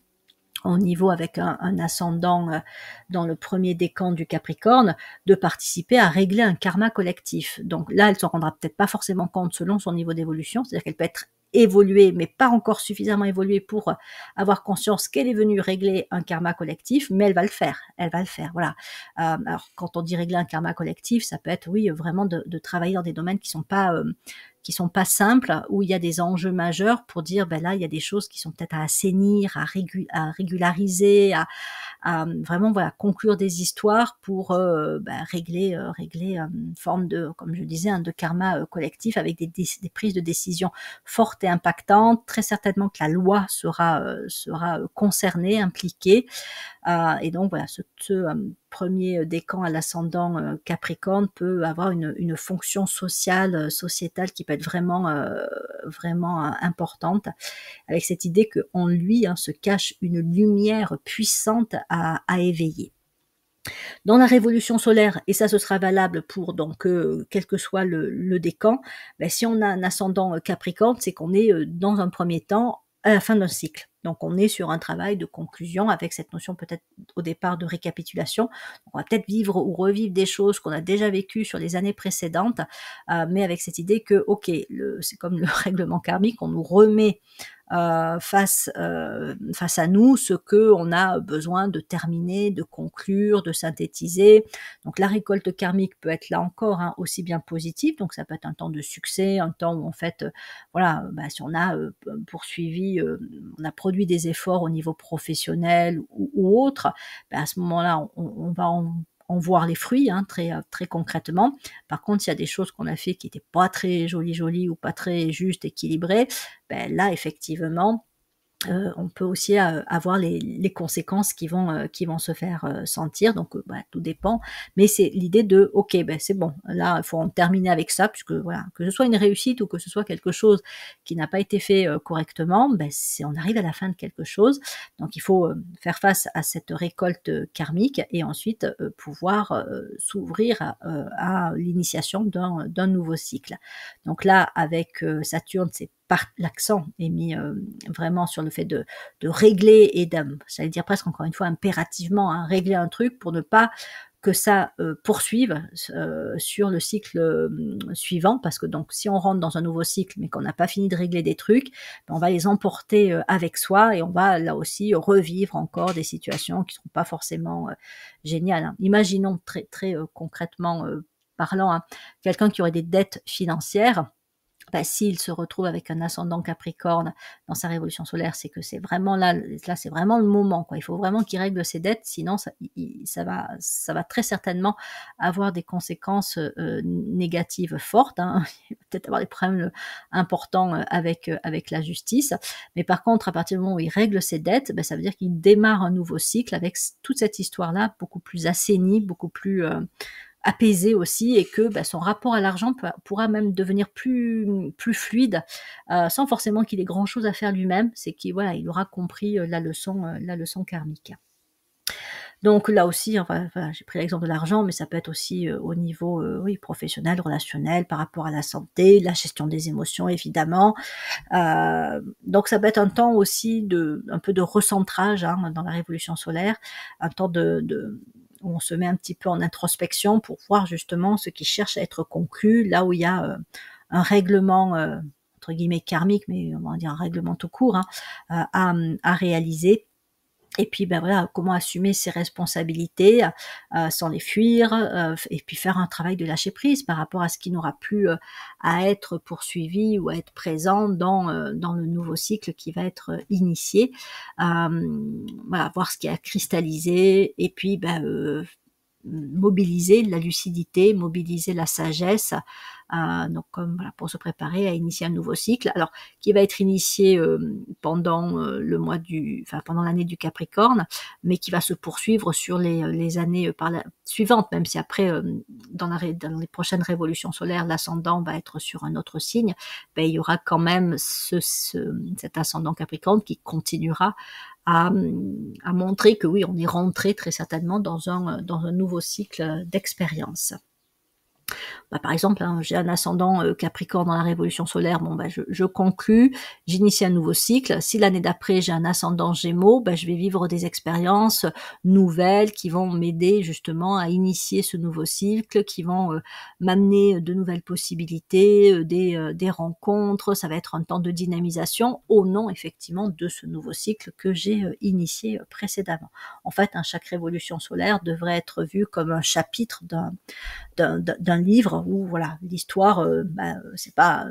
au niveau avec un ascendant, dans le premier décan du Capricorne, de participer à régler un karma collectif. Donc là, elle s'en rendra peut-être pas forcément compte selon son niveau d'évolution, c'est-à-dire qu'elle peut être évoluée, mais pas encore suffisamment évoluée pour avoir conscience qu'elle est venue régler un karma collectif, mais elle va le faire, voilà. Alors quand on dit régler un karma collectif, ça peut être, oui, vraiment de travailler dans des domaines qui sont pas simples, où il y a des enjeux majeurs pour dire, ben là, il y a des choses qui sont peut-être à assainir, à régulariser, à vraiment voilà conclure des histoires pour régler une forme de, comme je disais, hein, de karma collectif avec des prises de décision fortes et impactantes. Très certainement que la loi sera concernée, impliquée. Et donc voilà, ce premier décan à l'ascendant Capricorne peut avoir une fonction sociale, sociétale qui peut être vraiment importante, avec cette idée qu'en lui, hein, se cache une lumière puissante à éveiller. Dans la révolution solaire, et ça ce sera valable pour donc quel que soit le décan, si on a un ascendant Capricorne, c'est qu'on est dans un premier temps à la fin d'un cycle. Donc on est sur un travail de conclusion avec cette notion peut-être au départ de récapitulation. On va peut-être vivre ou revivre des choses qu'on a déjà vécues sur les années précédentes, mais avec cette idée que, ok, c'est comme le règlement karmique, on nous remet face à nous ce que on a besoin de terminer, de conclure, de synthétiser. Donc la récolte karmique peut être là encore, hein, aussi bien positive, donc ça peut être un temps de succès, un temps où en fait, voilà, si on a poursuivi, on a produit des efforts au niveau professionnel ou autre, à ce moment-là, on va en voir les fruits, hein, très concrètement. Par contre, s'il y a des choses qu'on a fait qui étaient pas très jolies ou pas très justes, équilibrées, là effectivement, on peut aussi avoir les conséquences qui vont se faire sentir. Donc tout dépend, mais c'est l'idée de: «OK, c'est bon, là, il faut en terminer avec ça», puisque voilà, que ce soit une réussite ou que ce soit quelque chose qui n'a pas été fait correctement, c'est on arrive à la fin de quelque chose. Donc il faut faire face à cette récolte karmique et ensuite pouvoir s'ouvrir à l'initiation d'un nouveau cycle. Donc là, avec Saturne, c'est l'accent est mis vraiment sur le fait de régler et j'allais dire presque encore une fois impérativement, hein, régler un truc pour ne pas que ça poursuive sur le cycle suivant. Parce que donc si on rentre dans un nouveau cycle mais qu'on n'a pas fini de régler des trucs, on va les emporter avec soi et on va là aussi revivre encore des situations qui ne seront pas forcément géniales, hein. Imaginons très concrètement parlant, hein, quelqu'un qui aurait des dettes financières. bah, s'il se retrouve avec un ascendant Capricorne dans sa révolution solaire, c'est que c'est vraiment là c'est vraiment le moment, quoi. Il faut vraiment qu'il règle ses dettes, sinon ça va très certainement avoir des conséquences, négatives fortes, hein. Il va peut-être avoir des problèmes, importants, avec la justice. Mais par contre, à partir du moment où il règle ses dettes, bah, ça veut dire qu'il démarre un nouveau cycle avec toute cette histoire-là beaucoup plus assainie, beaucoup plus, apaisé aussi, et que, bah, son rapport à l'argent pourra même devenir plus fluide, sans forcément qu'il ait grand chose à faire lui-même. C'est qu'il voilà, il aura compris, la leçon karmique. Donc là aussi, enfin voilà, j'ai pris l'exemple de l'argent, mais ça peut être aussi, au niveau, oui, professionnel, relationnel, par rapport à la santé, la gestion des émotions évidemment. Donc ça peut être un temps aussi de un peu de recentrage, hein, dans la révolution solaire, un temps de où on se met un petit peu en introspection pour voir justement ce qui cherche à être conclu, là où il y a, un règlement, entre guillemets «karmique», mais on va dire un règlement tout court, hein, à réaliser. Et puis, ben, voilà, comment assumer ses responsabilités, sans les fuir, et puis faire un travail de lâcher prise par rapport à ce qui n'aura plus, à être poursuivi ou à être présent dans le nouveau cycle qui va être, initié. Voilà, voir ce qui a cristallisé, et puis, ben, mobiliser la lucidité, mobiliser la sagesse, donc comme voilà, pour se préparer à initier un nouveau cycle. Alors qui va être initié, pendant, pendant l'année du Capricorne, mais qui va se poursuivre sur les années, par la suivantes, même si après, dans les prochaines révolutions solaires, l'ascendant va être sur un autre signe, ben il y aura quand même cet ascendant Capricorne qui continuera à montrer que oui, on est rentré très certainement dans un nouveau cycle d'expérience. Bah, par exemple, hein, j'ai un ascendant, Capricorne dans la révolution solaire, bon, bah, je conclus, j'initie un nouveau cycle. Si l'année d'après j'ai un ascendant Gémeaux, bah, je vais vivre des expériences nouvelles qui vont m'aider justement à initier ce nouveau cycle, qui vont, m'amener de nouvelles possibilités, des rencontres. Ça va être un temps de dynamisation au nom effectivement de ce nouveau cycle que j'ai, initié, précédemment. En fait, hein, chaque révolution solaire devrait être vue comme un chapitre d'un livre où voilà, l'histoire, c'est pas,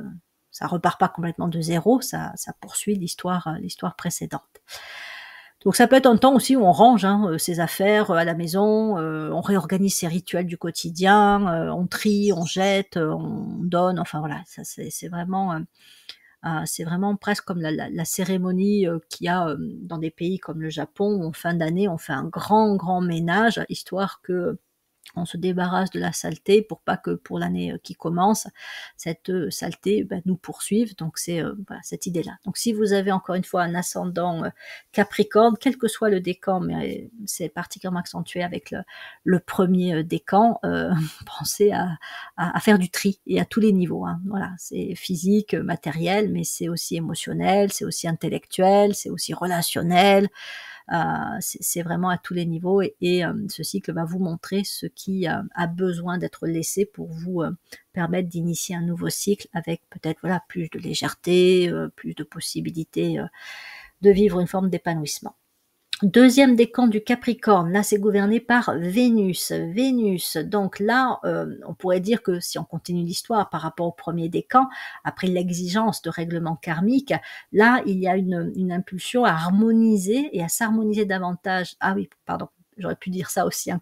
ça repart pas complètement de zéro, ça poursuit l'histoire précédente. Donc ça peut être un temps aussi où on range, hein, ses affaires, à la maison, on réorganise ses rituels du quotidien, on trie, on jette, on donne, enfin voilà, ça c'est vraiment presque comme la cérémonie, qu'il y a, dans des pays comme le Japon, où en fin d'année, on fait un grand ménage, histoire que on se débarrasse de la saleté pour pas que pour l'année, qui commence, cette, saleté, bah, nous poursuive. Donc c'est, voilà, cette idée-là. Donc si vous avez encore une fois un ascendant, Capricorne, quel que soit le décan, mais c'est particulièrement accentué avec le 1er, décan, pensez à faire du tri, et à tous les niveaux, hein. Voilà, c'est physique, matériel, mais c'est aussi émotionnel, c'est aussi intellectuel, c'est aussi relationnel. C'est vraiment à tous les niveaux, ce cycle va vous montrer ce qui, a besoin d'être laissé pour vous, permettre d'initier un nouveau cycle avec peut-être, voilà, plus de légèreté, plus de possibilités, de vivre une forme d'épanouissement. Deuxième décan du Capricorne, là c'est gouverné par Vénus. Vénus, donc là, on pourrait dire que si on continue l'histoire par rapport au premier décan, après l'exigence de règlement karmique, là il y a une impulsion à harmoniser et à s'harmoniser davantage. Ah oui, pardon, j'aurais pu dire ça aussi, hein,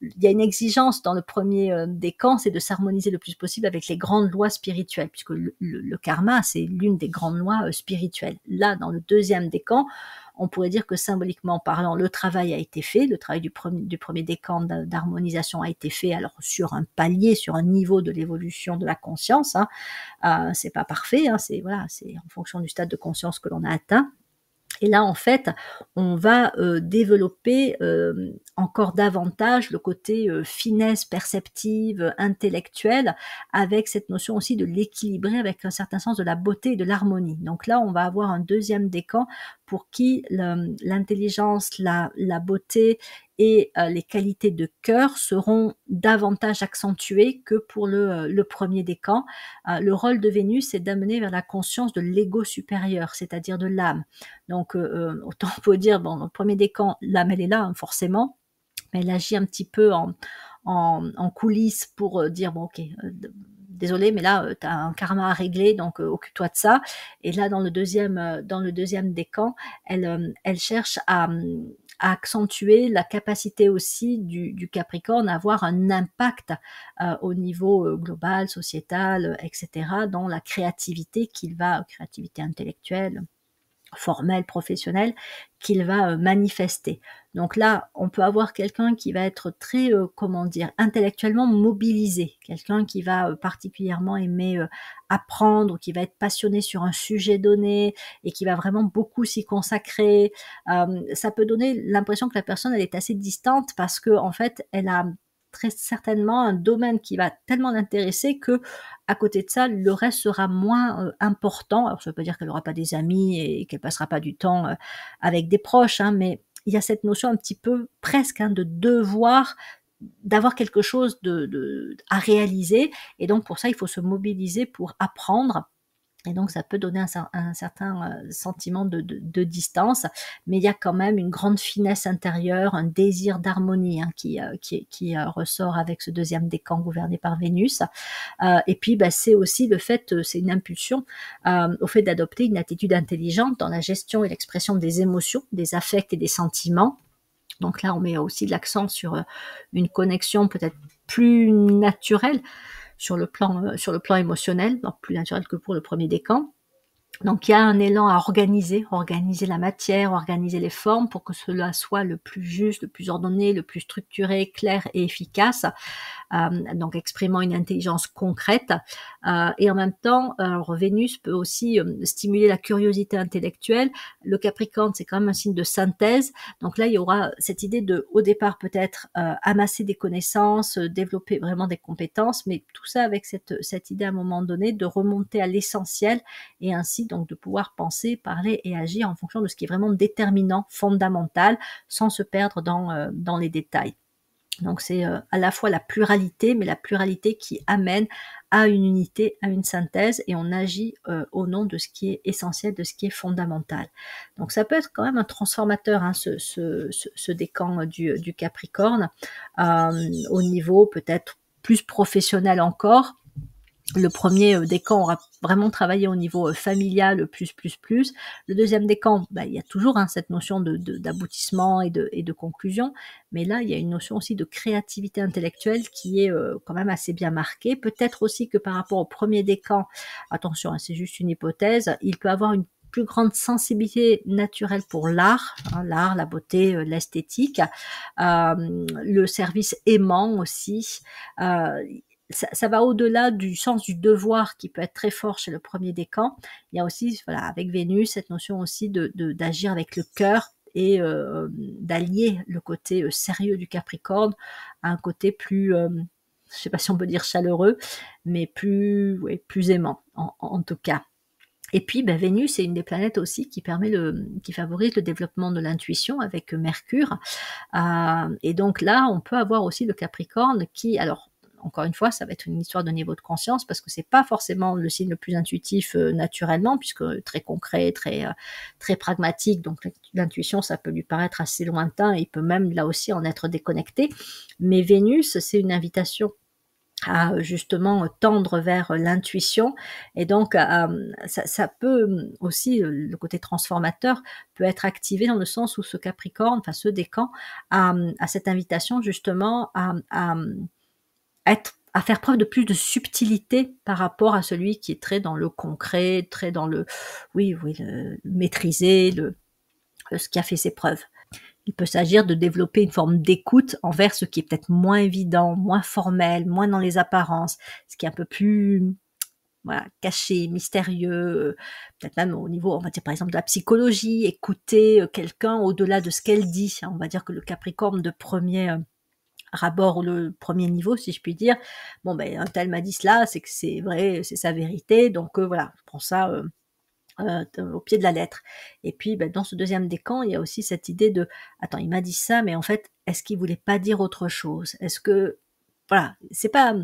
il y a une exigence dans le premier, décan, c'est de s'harmoniser le plus possible avec les grandes lois spirituelles, puisque le karma, c'est l'une des grandes lois, spirituelles. Là, dans le deuxième décan, on pourrait dire que symboliquement parlant, le travail a été fait, le travail du premier décan d'harmonisation a été fait, alors sur un palier, sur un niveau de l'évolution de la conscience, hein. C'est pas parfait, hein, c'est voilà, c'est en fonction du stade de conscience que l'on a atteint. Et là, en fait, on va, développer, encore davantage le côté, finesse perceptive, intellectuelle, avec cette notion aussi de l'équilibré, avec un certain sens de la beauté et de l'harmonie. Donc là, on va avoir un deuxième décan pour qui l'intelligence, la beauté et les qualités de cœur seront davantage accentuées que pour le 1er décan. Le rôle de Vénus, c'est d'amener vers la conscience de l'ego supérieur, c'est-à-dire de l'âme. Donc, autant on peut dire, bon, dans le 1er décan, l'âme, elle est là, hein, forcément, mais elle agit un petit peu en coulisses pour, dire: «Bon OK, désolé, mais là, tu as un karma à régler, donc occupe-toi de ça. Et là, dans le deuxième décan, elle cherche à accentuer la capacité aussi du Capricorne à avoir un impact au niveau global, sociétal, etc., dans la créativité créativité intellectuelle, formel, professionnel, qu'il va manifester. Donc là, on peut avoir quelqu'un qui va être très, comment dire, intellectuellement mobilisé, quelqu'un qui va particulièrement aimer apprendre, qui va être passionné sur un sujet donné et qui va vraiment beaucoup s'y consacrer. Ça peut donner l'impression que la personne, elle est assez distante parce que en fait, elle a très certainement un domaine qui va tellement l'intéresser que à côté de ça, le reste sera moins important. Alors, ça veut pas dire qu'elle n'aura pas des amis et qu'elle passera pas du temps avec des proches, hein, mais il y a cette notion un petit peu presque de devoir, d'avoir quelque chose à réaliser. Et donc, pour ça, il faut se mobiliser pour apprendre. Et donc, ça peut donner un certain sentiment de distance, mais il y a quand même une grande finesse intérieure, un désir d'harmonie qui ressort avec ce deuxième décan gouverné par Vénus. Et puis, c'est aussi le fait, c'est une impulsion au fait d'adopter une attitude intelligente dans la gestion et l'expression des émotions, des affects et des sentiments. Donc là, on met aussi de l'accent sur une connexion peut-être plus naturelle sur le plan émotionnel, donc plus naturel que pour le premier décan. Donc il y a un élan à organiser la matière, organiser les formes pour que cela soit le plus juste, le plus ordonné, le plus structuré, clair et efficace. Donc exprimant une intelligence concrète. Et en même temps, Vénus peut aussi stimuler la curiosité intellectuelle. Le Capricorne, c'est quand même un signe de synthèse. Donc là, il y aura cette idée de, au départ, peut-être amasser des connaissances, développer vraiment des compétences, mais tout ça avec cette idée à un moment donné de remonter à l'essentiel et ainsi donc de pouvoir penser, parler et agir en fonction de ce qui est vraiment déterminant, fondamental, sans se perdre dans les détails. Donc c'est à la fois la pluralité, mais la pluralité qui amène à une unité, à une synthèse, et on agit au nom de ce qui est essentiel, de ce qui est fondamental. Donc ça peut être quand même un transformateur, ce décan du Capricorne, au niveau peut-être plus professionnel encore. Le premier décan aura vraiment travaillé au niveau familial, plus. Le deuxième décan, il y a toujours cette notion d'aboutissement et de conclusion, mais là, il y a une notion aussi de créativité intellectuelle qui est quand même assez bien marquée. Peut-être aussi que par rapport au premier décan, attention, c'est juste une hypothèse, il peut avoir une plus grande sensibilité naturelle pour l'art, l'art, la beauté, l'esthétique, le service aimant aussi. Ça va au-delà du sens du devoir qui peut être très fort chez le premier décan. Il y a aussi, voilà, avec Vénus, cette notion aussi d'agir avec le cœur et d'allier le côté sérieux du Capricorne à un côté plus, je ne sais pas si on peut dire chaleureux, mais plus aimant en tout cas. Et puis, Vénus est une des planètes aussi qui favorise le développement de l'intuition avec Mercure. Et donc là, on peut avoir aussi le Capricorne qui, alors, encore une fois, ça va être une histoire de niveau de conscience parce que c'est pas forcément le signe le plus intuitif naturellement, puisque très concret, très pragmatique. Donc l'intuition, ça peut lui paraître assez lointain et il peut même là aussi en être déconnecté. Mais Vénus, c'est une invitation à justement tendre vers l'intuition, et donc ça peut aussi, le côté transformateur peut être activé dans le sens où ce Capricorne, enfin ce décan, a cette invitation justement à faire preuve de plus de subtilité par rapport à celui qui est très dans le concret, très dans le le maîtriser, ce qui a fait ses preuves. Il peut s'agir de développer une forme d'écoute envers ce qui est peut-être moins évident, moins formel, moins dans les apparences, ce qui est un peu plus caché, mystérieux, peut-être même au niveau, on va dire par exemple de la psychologie, écouter quelqu'un au-delà de ce qu'elle dit. On va dire que le Capricorne de premier rabord ou le premier niveau, si je puis dire, un tel m'a dit cela, c'est que c'est vrai, c'est sa vérité, donc voilà, je prends ça au pied de la lettre. Et puis, dans ce deuxième décan, il y a aussi cette idée de attends, il m'a dit ça, mais en fait, est-ce qu'il voulait pas dire autre chose? Est-ce que voilà, c'est pas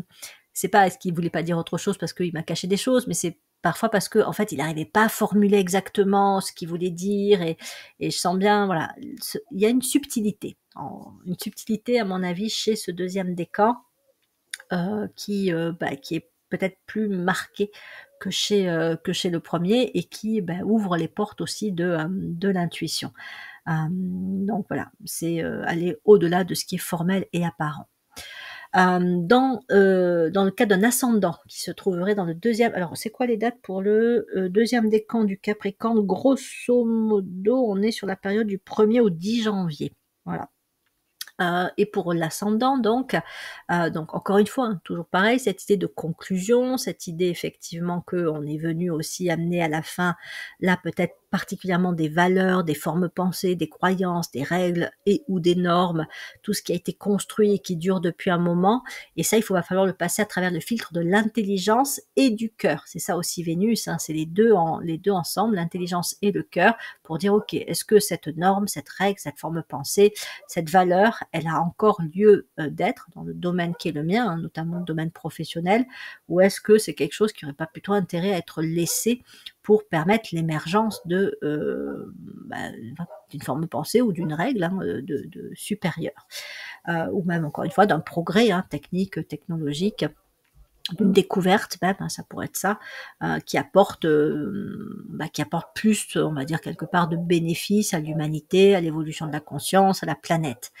est-ce qu'il voulait pas dire autre chose parce qu'il m'a caché des choses, mais c'est parfois parce que en fait, il n'arrivait pas à formuler exactement ce qu'il voulait dire, et je sens bien, voilà, il y a une subtilité, à mon avis chez ce deuxième décan, qui est peut-être plus marqué que chez le premier et qui ouvre les portes aussi de l'intuition. Donc voilà, c'est aller au-delà de ce qui est formel et apparent. Dans le cas d'un ascendant qui se trouverait dans le deuxième, alors c'est quoi les dates pour le deuxième décan du Capricorne? Grosso modo, on est sur la période du 1er au 10 janvier. Voilà. Et pour l'ascendant donc encore une fois, hein, toujours pareil, cette idée de conclusion, cette idée effectivement qu'on est venu aussi amener à la fin, là peut-être particulièrement des valeurs, des formes pensées, des croyances, des règles et ou des normes, tout ce qui a été construit et qui dure depuis un moment. Et ça, va falloir le passer à travers le filtre de l'intelligence et du cœur. C'est ça aussi Vénus, hein, c'est les deux ensemble, l'intelligence et le cœur, pour dire ok, est-ce que cette norme, cette règle, cette forme pensée, cette valeur, elle a encore lieu d'être dans le domaine qui est le mien, hein, notamment le domaine professionnel, ou est-ce que c'est quelque chose qui n'aurait pas plutôt intérêt à être laissé pour permettre l'émergence d'une forme de pensée ou d'une règle de supérieure, ou même encore une fois d'un progrès technique, technologique, d'une découverte même, ça pourrait être ça, qui apporte plus, on va dire quelque part, de bénéfices à l'humanité, à l'évolution de la conscience, à la planète.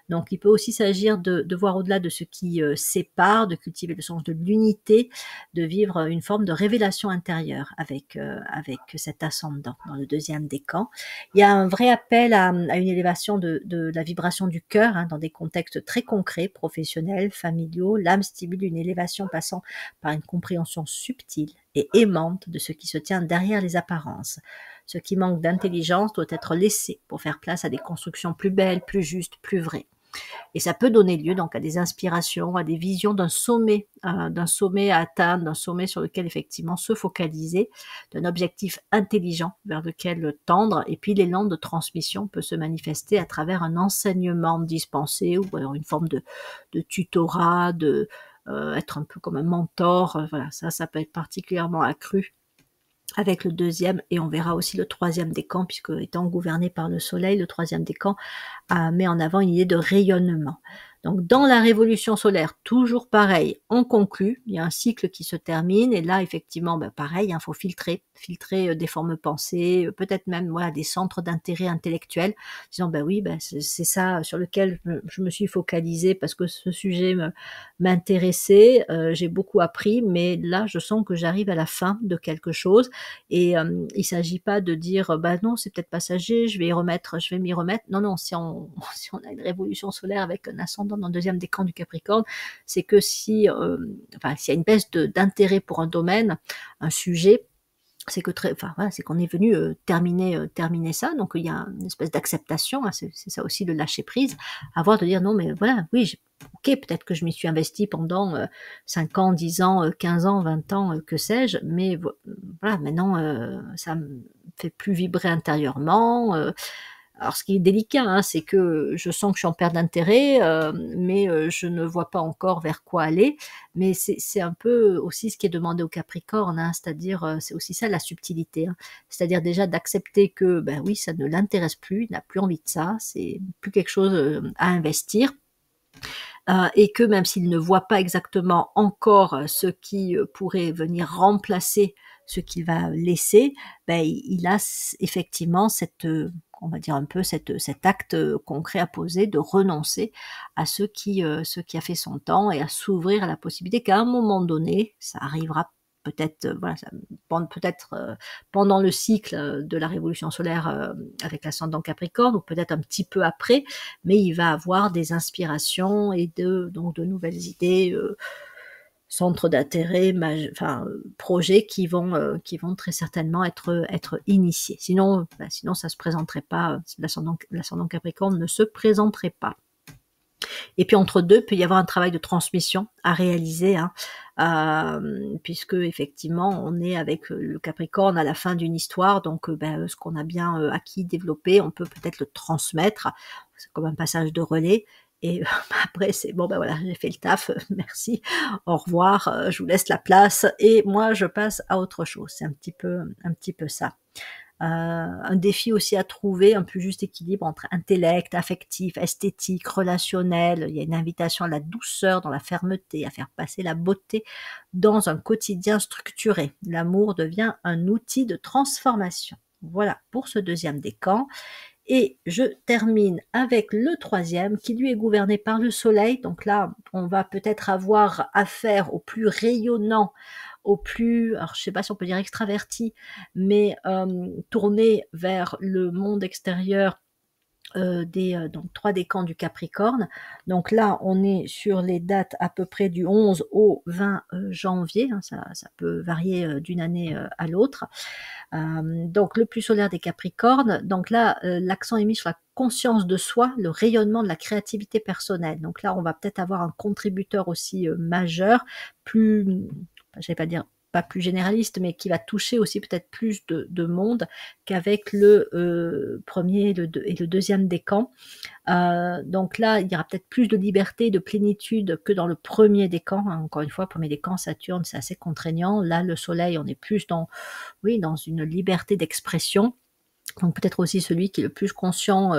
Donc il peut aussi s'agir de voir au-delà de ce qui sépare, de cultiver le sens de l'unité, de vivre une forme de révélation intérieure avec cet ascendant dans le deuxième décan. Il y a un vrai appel à une élévation de la vibration du cœur, hein, dans des contextes très concrets, professionnels, familiaux. L'âme stimule une élévation passant par une compréhension subtile et aimante de ce qui se tient derrière les apparences. Ce qui manque d'intelligence doit être laissé pour faire place à des constructions plus belles, plus justes, plus vraies. Et ça peut donner lieu donc à des inspirations, à des visions d'un sommet à atteindre, d'un sommet sur lequel effectivement se focaliser, d'un objectif intelligent vers lequel tendre. Et puis l'élan de transmission peut se manifester à travers un enseignement dispensé ou alors une forme de tutorat, être un peu comme un mentor. Voilà, ça peut être particulièrement accru avec le deuxième, et on verra aussi le troisième décan, puisque étant gouverné par le soleil, le troisième décan met en avant une idée de rayonnement. Donc dans la révolution solaire, toujours pareil, on conclut, il y a un cycle qui se termine, et là effectivement, pareil, il faut filtrer des formes pensées, peut-être même des centres d'intérêt intellectuel, disant oui, c'est ça sur lequel je me suis focalisée parce que ce sujet m'intéressait, j'ai beaucoup appris, mais là je sens que j'arrive à la fin de quelque chose, et il s'agit pas de dire non, c'est peut-être passager, je vais m'y remettre. Non, si on a une révolution solaire avec un ascendant dans le deuxième décan du Capricorne, c'est que s'il y a une baisse d'intérêt pour un domaine, un sujet, c'est que c'est qu'on est venu terminer ça. Donc il y a une espèce d'acceptation, hein, c'est ça aussi le lâcher prise, avoir de dire non, mais voilà, oui, ok, peut-être que je m'y suis investi pendant 5 ans, 10 ans, 15 ans, 20 ans, que sais-je, mais voilà, maintenant ça me fait plus vibrer intérieurement. Alors ce qui est délicat, hein, c'est que je sens que je suis en perte d'intérêt, mais je ne vois pas encore vers quoi aller. Mais c'est un peu aussi ce qui est demandé au Capricorne, hein, c'est-à-dire, c'est aussi ça la subtilité, hein. C'est-à-dire déjà d'accepter que, oui, ça ne l'intéresse plus, il n'a plus envie de ça, c'est plus quelque chose à investir. Et que même s'il ne voit pas exactement encore ce qui pourrait venir remplacer ce qu'il va laisser, il a effectivement on va dire un peu cet acte concret à poser de renoncer à ce qui a fait son temps, et à s'ouvrir à la possibilité qu'à un moment donné, ça arrivera peut-être pendant le cycle de la révolution solaire avec l'ascendant Capricorne, ou peut-être un petit peu après, mais il va avoir des inspirations et donc de nouvelles idées, centres d'intérêt, projets qui vont très certainement être initiés. Sinon ça se présenterait pas, l'ascendant Capricorne ne se présenterait pas. Et puis entre deux, il peut y avoir un travail de transmission à réaliser, hein, puisque effectivement, on est avec le Capricorne à la fin d'une histoire, donc ce qu'on a bien acquis, développé, on peut peut-être le transmettre. C'est comme un passage de relais. Et après, c'est bon, voilà, j'ai fait le taf, merci, au revoir, je vous laisse la place, et moi je passe à autre chose. C'est un petit peu ça. un défi aussi à trouver un plus juste équilibre entre intellect, affectif, esthétique, relationnel. Il y a une invitation à la douceur dans la fermeté, à faire passer la beauté dans un quotidien structuré. L'amour devient un outil de transformation. Voilà pour ce deuxième décan. Et je termine avec le troisième qui lui est gouverné par le soleil. Donc là, on va peut-être avoir affaire au plus rayonnant, au plus, alors je sais pas si on peut dire extraverti, mais tourné vers le monde extérieur donc 3 décans du Capricorne. Donc là, on est sur les dates à peu près du 11 au 20 janvier, hein, ça peut varier d'une année à l'autre. Donc le plus solaire des Capricornes, donc là, l'accent est mis sur la conscience de soi, le rayonnement de la créativité personnelle. Donc là, on va peut-être avoir un contributeur aussi majeur, plus, je vais pas dire pas plus généraliste, mais qui va toucher aussi peut-être plus de monde qu'avec le premier et le deuxième décan. Donc là, il y aura peut-être plus de liberté, de plénitude que dans le premier décan. Hein. Encore une fois, premier décan, Saturne, c'est assez contraignant. Là, le Soleil, on est plus dans, oui, dans une liberté d'expression. Donc peut-être aussi celui qui est le plus conscient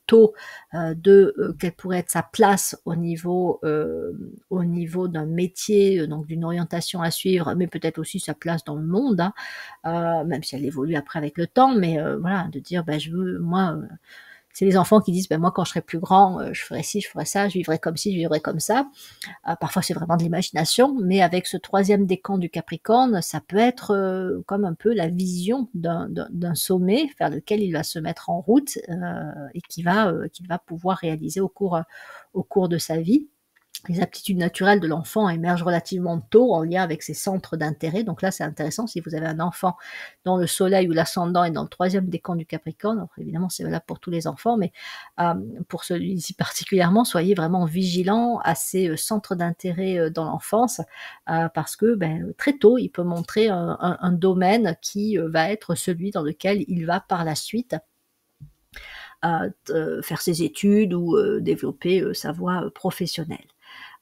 tôt de quelle pourrait être sa place au niveau d'un métier, donc d'une orientation à suivre, mais peut-être aussi sa place dans le monde, hein, même si elle évolue après avec le temps, mais voilà, de dire je veux, moi, c'est les enfants qui disent moi quand je serai plus grand, je ferai ci, je ferai ça, je vivrai comme ci, je vivrai comme ça. Parfois c'est vraiment de l'imagination, mais avec ce troisième décan du Capricorne, ça peut être comme un peu la vision d'un sommet vers lequel il va se mettre en route et qu'il va pouvoir réaliser au cours de sa vie. Les aptitudes naturelles de l'enfant émergent relativement tôt en lien avec ses centres d'intérêt. Donc là, c'est intéressant si vous avez un enfant dont le soleil ou l'ascendant est dans le troisième décan du Capricorne. Alors évidemment, c'est valable pour tous les enfants, mais pour celui-ci particulièrement, soyez vraiment vigilants à ces centres d'intérêt dans l'enfance parce que très tôt, il peut montrer un domaine qui va être celui dans lequel il va par la suite faire ses études ou développer sa voie professionnelle.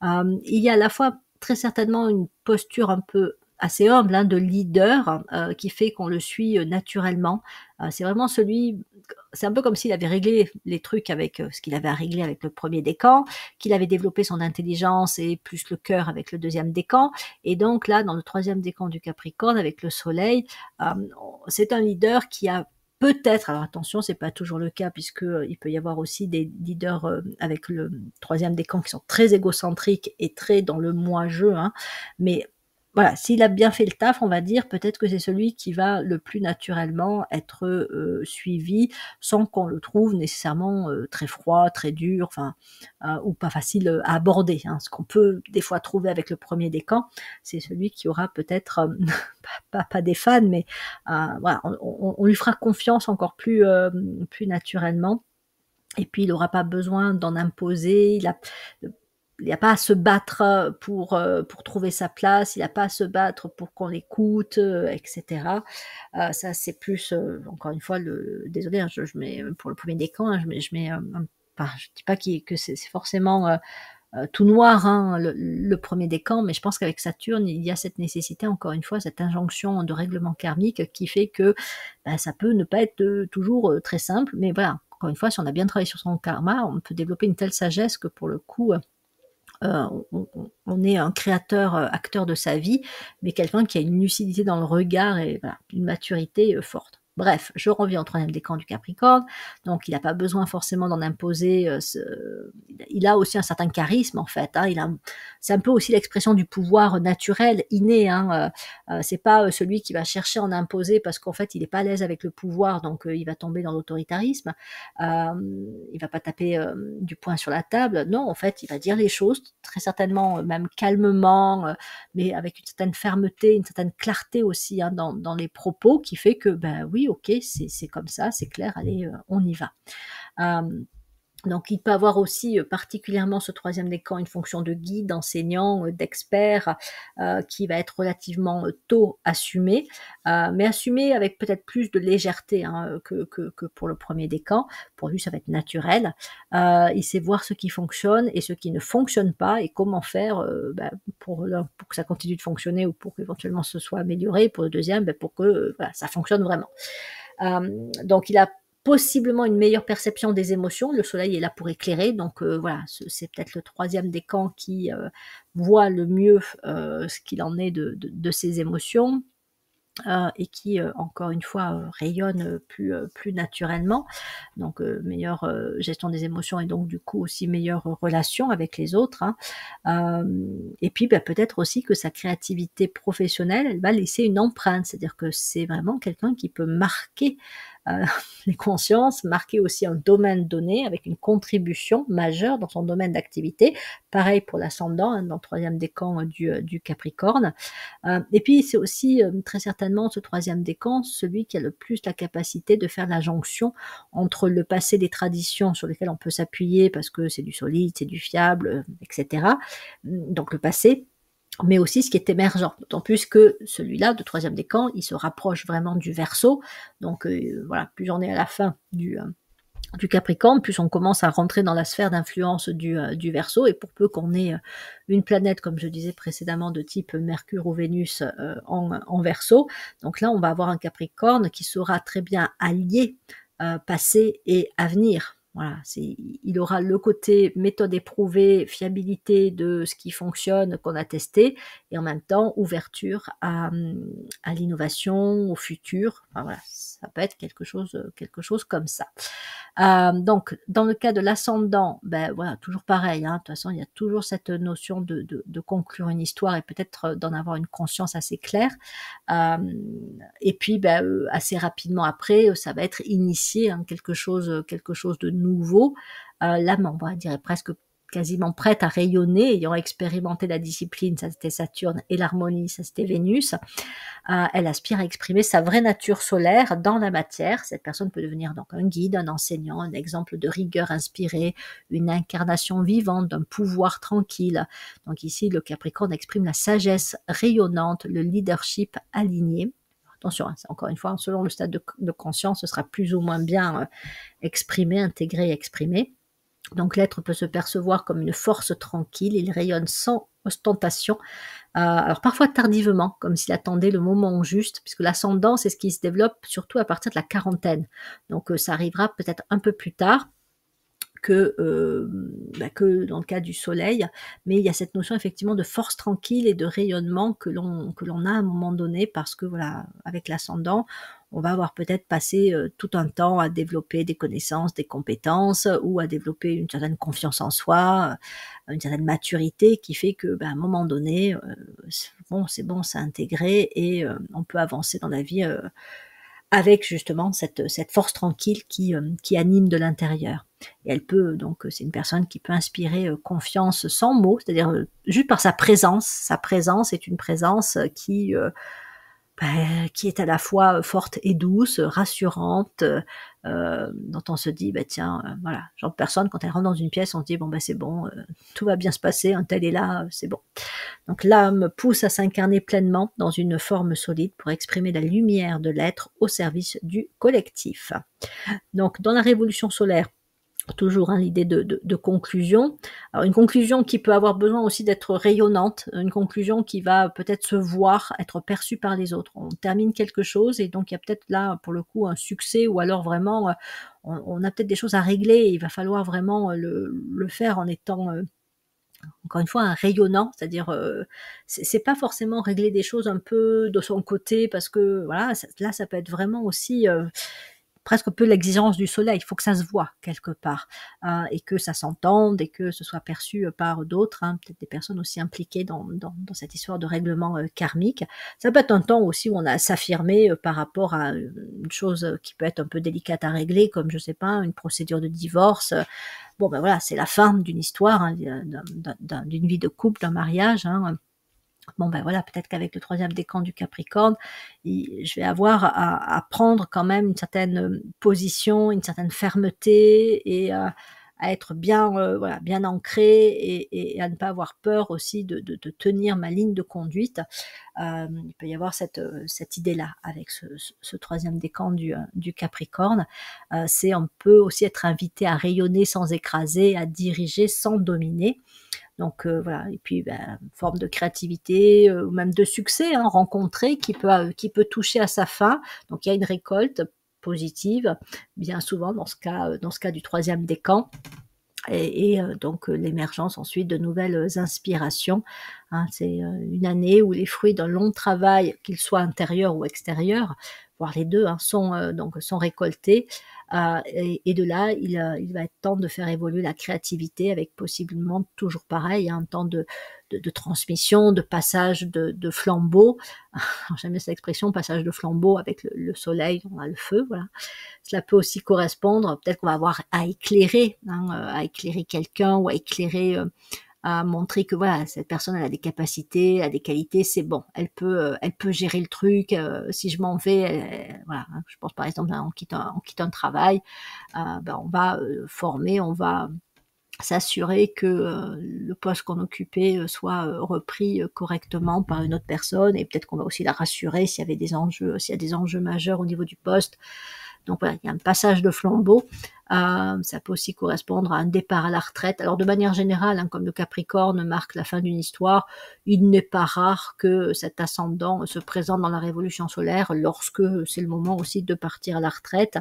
Il y a à la fois très certainement une posture un peu assez humble de leader qui fait qu'on le suit naturellement. C'est vraiment c'est un peu comme s'il avait réglé les trucs avec ce qu'il avait à régler avec le premier décan, qu'il avait développé son intelligence et plus le cœur avec le deuxième décan. Et donc là, dans le troisième décan du Capricorne, avec le soleil, c'est un leader qui a peut-être, alors attention, c'est pas toujours le cas puisque il peut y avoir aussi des leaders avec le troisième décan qui sont très égocentriques et très dans le moi-je, hein, mais voilà, s'il a bien fait le taf, on va dire, peut-être que c'est celui qui va le plus naturellement être suivi sans qu'on le trouve nécessairement très froid, très dur, enfin, ou pas facile à aborder. Hein. Ce qu'on peut des fois trouver avec le premier décan, c'est celui qui aura peut-être pas des fans, mais voilà, on lui fera confiance encore plus naturellement. Et puis il n'aura pas besoin d'en imposer. Il n'a pas à se battre pour trouver sa place, il n'a pas à se battre pour qu'on l'écoute, etc. Ça, c'est plus, encore une fois, désolé, hein, je mets pour le premier décan, hein, je mets, enfin, je dis pas que c'est forcément tout noir, hein, le premier décan, mais je pense qu'avec Saturne, il y a cette nécessité, encore une fois, cette injonction de règlement karmique qui fait que ça peut ne pas être toujours très simple, mais voilà, encore une fois, si on a bien travaillé sur son karma, on peut développer une telle sagesse que pour le coup, on est un créateur, acteur de sa vie, mais quelqu'un qui a une lucidité dans le regard et voilà, une maturité forte. Bref, je reviens au troisième décan du Capricorne, donc il n'a pas besoin forcément d'en imposer. Il a aussi un certain charisme en fait. Hein, c'est un peu aussi l'expression du pouvoir naturel, inné. Hein, c'est pas celui qui va chercher à en imposer parce qu'en fait il n'est pas à l'aise avec le pouvoir, donc il va tomber dans l'autoritarisme. Il va pas taper du poing sur la table. Non, en fait, il va dire les choses très certainement, même calmement, mais avec une certaine fermeté, une certaine clarté aussi hein, dans les propos, qui fait que oui, ok, c'est comme ça, c'est clair, allez, on y va. Donc il peut avoir aussi particulièrement ce troisième décan une fonction de guide, d'enseignant, d'expert qui va être relativement tôt assumé, mais assumé avec peut-être plus de légèreté hein, que pour le premier décan. Pour lui ça va être naturel. Il sait voir ce qui fonctionne et ce qui ne fonctionne pas et comment faire pour que ça continue de fonctionner ou pour qu'éventuellement ce soit amélioré. Pour le deuxième, pour que voilà, ça fonctionne vraiment. Donc il a possiblement une meilleure perception des émotions. Le soleil est là pour éclairer, donc voilà, c'est peut-être le troisième décan qui voit le mieux ce qu'il en est de ses émotions. Et qui, encore une fois, rayonne plus naturellement. Donc, meilleure gestion des émotions et donc du coup aussi meilleure relation avec les autres, hein. Et puis bah, peut-être aussi que sa créativité professionnelle, elle va laisser une empreinte. C'est-à-dire que c'est vraiment quelqu'un qui peut marquer les consciences, marquer aussi un domaine donné avec une contribution majeure dans son domaine d'activité. Pareil pour l'ascendant, hein, dans le troisième décan du Capricorne. Et puis c'est aussi très certainement ce troisième décan, celui qui a le plus la capacité de faire la jonction entre le passé des traditions sur lesquelles on peut s'appuyer parce que c'est du solide, c'est du fiable, etc. Donc le passé, mais aussi ce qui est émergent. D'autant plus que celui-là, de troisième décan, il se rapproche vraiment du Verseau. Donc voilà, plus on est à la fin du Capricorne, plus on commence à rentrer dans la sphère d'influence du Verseau, et pour peu qu'on ait une planète, comme je disais précédemment, de type Mercure ou Vénus en Verseau, donc là on va avoir un Capricorne qui saura très bien allier passé et avenir. Voilà, il aura le côté méthode éprouvée, fiabilité de ce qui fonctionne, qu'on a testé, et en même temps ouverture à l'innovation, au futur. Enfin, voilà, ça peut être quelque chose comme ça. Donc, dans le cas de l'ascendant, ben voilà, toujours pareil, hein, de toute façon, il y a toujours cette notion de conclure une histoire et peut-être d'en avoir une conscience assez claire. Et puis, ben, assez rapidement après, ça va être initié, hein, quelque chose de nouveau. L'âme, on va dire, est presque quasiment prête à rayonner, ayant expérimenté la discipline, ça c'était Saturne, et l'harmonie, ça c'était Vénus. Elle aspire à exprimer sa vraie nature solaire dans la matière. Cette personne peut devenir donc un guide, un enseignant, un exemple de rigueur inspirée, une incarnation vivante d'un pouvoir tranquille. Donc ici, le Capricorne exprime la sagesse rayonnante, le leadership aligné. Attention, hein, encore une fois, selon le stade de conscience, ce sera plus ou moins bien exprimé, intégré, exprimé. Donc l'être peut se percevoir comme une force tranquille, il rayonne sans ostentation, alors parfois tardivement, comme s'il attendait le moment juste, puisque l'ascendant, c'est ce qui se développe surtout à partir de la quarantaine. Donc ça arrivera peut-être un peu plus tard que dans le cas du soleil, mais il y a cette notion effectivement de force tranquille et de rayonnement que l'on a à un moment donné, parce que voilà, avec l'ascendant, on va avoir peut-être passé tout un temps à développer des connaissances, des compétences, ou à développer une certaine confiance en soi, une certaine maturité qui fait que, à un moment donné, c'est bon, c'est intégré, et on peut avancer dans la vie avec justement cette force tranquille qui anime de l'intérieur. Et elle peut, donc, c'est une personne qui peut inspirer confiance sans mots, c'est-à-dire juste par sa présence. Sa présence est une présence qui est à la fois forte et douce, rassurante, dont on se dit, tiens, voilà, genre de personne, quand elle rentre dans une pièce, on se dit, bon, c'est bon, tout va bien se passer, un tel est là, c'est bon. Donc l'âme pousse à s'incarner pleinement dans une forme solide pour exprimer la lumière de l'être au service du collectif. Donc dans la révolution solaire, toujours l'idée de conclusion. Alors une conclusion qui peut avoir besoin aussi d'être rayonnante, une conclusion qui va peut-être se voir, être perçue par les autres. On termine quelque chose et donc il y a peut-être là pour le coup un succès, ou alors vraiment on a peut-être des choses à régler et il va falloir vraiment le faire en étant encore une fois, un rayonnant, c'est-à-dire c'est pas forcément régler des choses un peu de son côté, parce que voilà, là ça peut être vraiment aussi presque un peu l'exigence du soleil. Il faut que ça se voit quelque part, et que ça s'entende et que ce soit perçu par d'autres, hein, peut-être des personnes aussi impliquées dans cette histoire de règlement karmique. Ça peut être un temps aussi où on a à s'affirmer par rapport à une chose qui peut être un peu délicate à régler, comme je sais pas, une procédure de divorce. Bon voilà, c'est la fin d'une histoire, hein, d'une vie de couple, d'un mariage, hein. Bon voilà, peut-être qu'avec le troisième décan du Capricorne, je vais avoir à prendre quand même une certaine position, une certaine fermeté, et à être bien, voilà, bien ancré, et à ne pas avoir peur aussi de tenir ma ligne de conduite. Il peut y avoir cette idée-là avec ce troisième décan du Capricorne. C'est on peut aussi être invité à rayonner sans écraser, à diriger sans dominer. Donc voilà, et puis forme de créativité, ou même de succès, hein, rencontré, qui peut toucher à sa fin. Donc il y a une récolte, positive, bien souvent dans ce cas du troisième décan. Donc l'émergence ensuite de nouvelles inspirations, hein. C'est une année où les fruits d'un long travail, qu'ils soient intérieurs ou extérieurs, voire les deux, hein, sont récoltés. Et de là, il va être temps de faire évoluer la créativité avec possiblement toujours pareil, hein, un temps de transmission, de passage de flambeau. J'aime bien cette expression, passage de flambeau avec le soleil, on a le feu, voilà. Cela peut aussi correspondre, peut-être qu'on va avoir hein, à éclairer quelqu'un ou à éclairer, à montrer que voilà, cette personne elle a des capacités, elle a des qualités, c'est bon, elle peut gérer le truc, si je m'en vais, voilà, hein. Je pense par exemple, hein, on quitte un travail, ben, on va, former, on va s'assurer que le poste qu'on occupait soit repris correctement par une autre personne, et peut-être qu'on va aussi la rassurer s'il y a des enjeux majeurs au niveau du poste. Donc voilà, il y a un passage de flambeau. Ça peut aussi correspondre à un départ à la retraite. Alors de manière générale, hein, comme le Capricorne marque la fin d'une histoire, il n'est pas rare que cet ascendant se présente dans la révolution solaire lorsque c'est le moment aussi de partir à la retraite.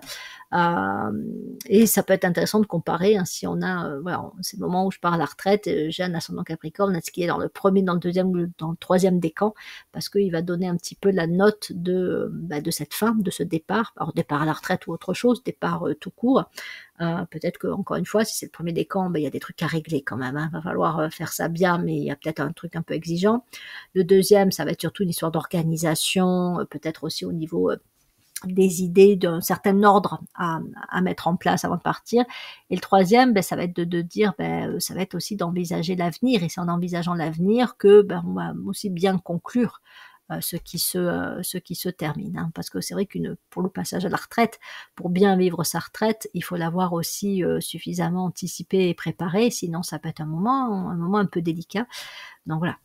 Et ça peut être intéressant de comparer, hein, si on a, voilà, c'est le moment où je pars à la retraite, j'ai un ascendant Capricorne, est-ce qu'il est dans le premier, dans le deuxième ou dans le troisième décan, parce qu'il va donner un petit peu la note de cette fin, de ce départ, alors départ à la retraite ou autre chose, départ tout court. Peut-être que, encore une fois, si c'est le premier décan, il y a des trucs à régler quand même, hein. Va falloir faire ça bien, mais il y a peut-être un truc un peu exigeant. Le deuxième, ça va être surtout une histoire d'organisation, peut-être aussi au niveau des idées d'un certain ordre à mettre en place avant de partir. Et le troisième, ça va être de dire, ça va être aussi d'envisager l'avenir. Et c'est en envisageant l'avenir que on va aussi bien conclure ce qui se termine, hein. Parce que c'est vrai pour le passage à la retraite, pour bien vivre sa retraite, il faut l'avoir aussi suffisamment anticipé et préparé, sinon ça peut être un moment un peu délicat. Donc voilà.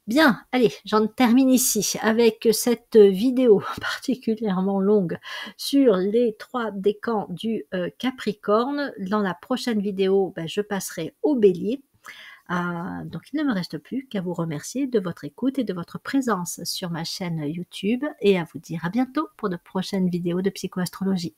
Bien, allez, j'en termine ici avec cette vidéo particulièrement longue sur les 3 décans du Capricorne. Dans la prochaine vidéo, je passerai au Bélier. Donc il ne me reste plus qu'à vous remercier de votre écoute et de votre présence sur ma chaîne YouTube, et à vous dire à bientôt pour de prochaines vidéos de psychoastrologie.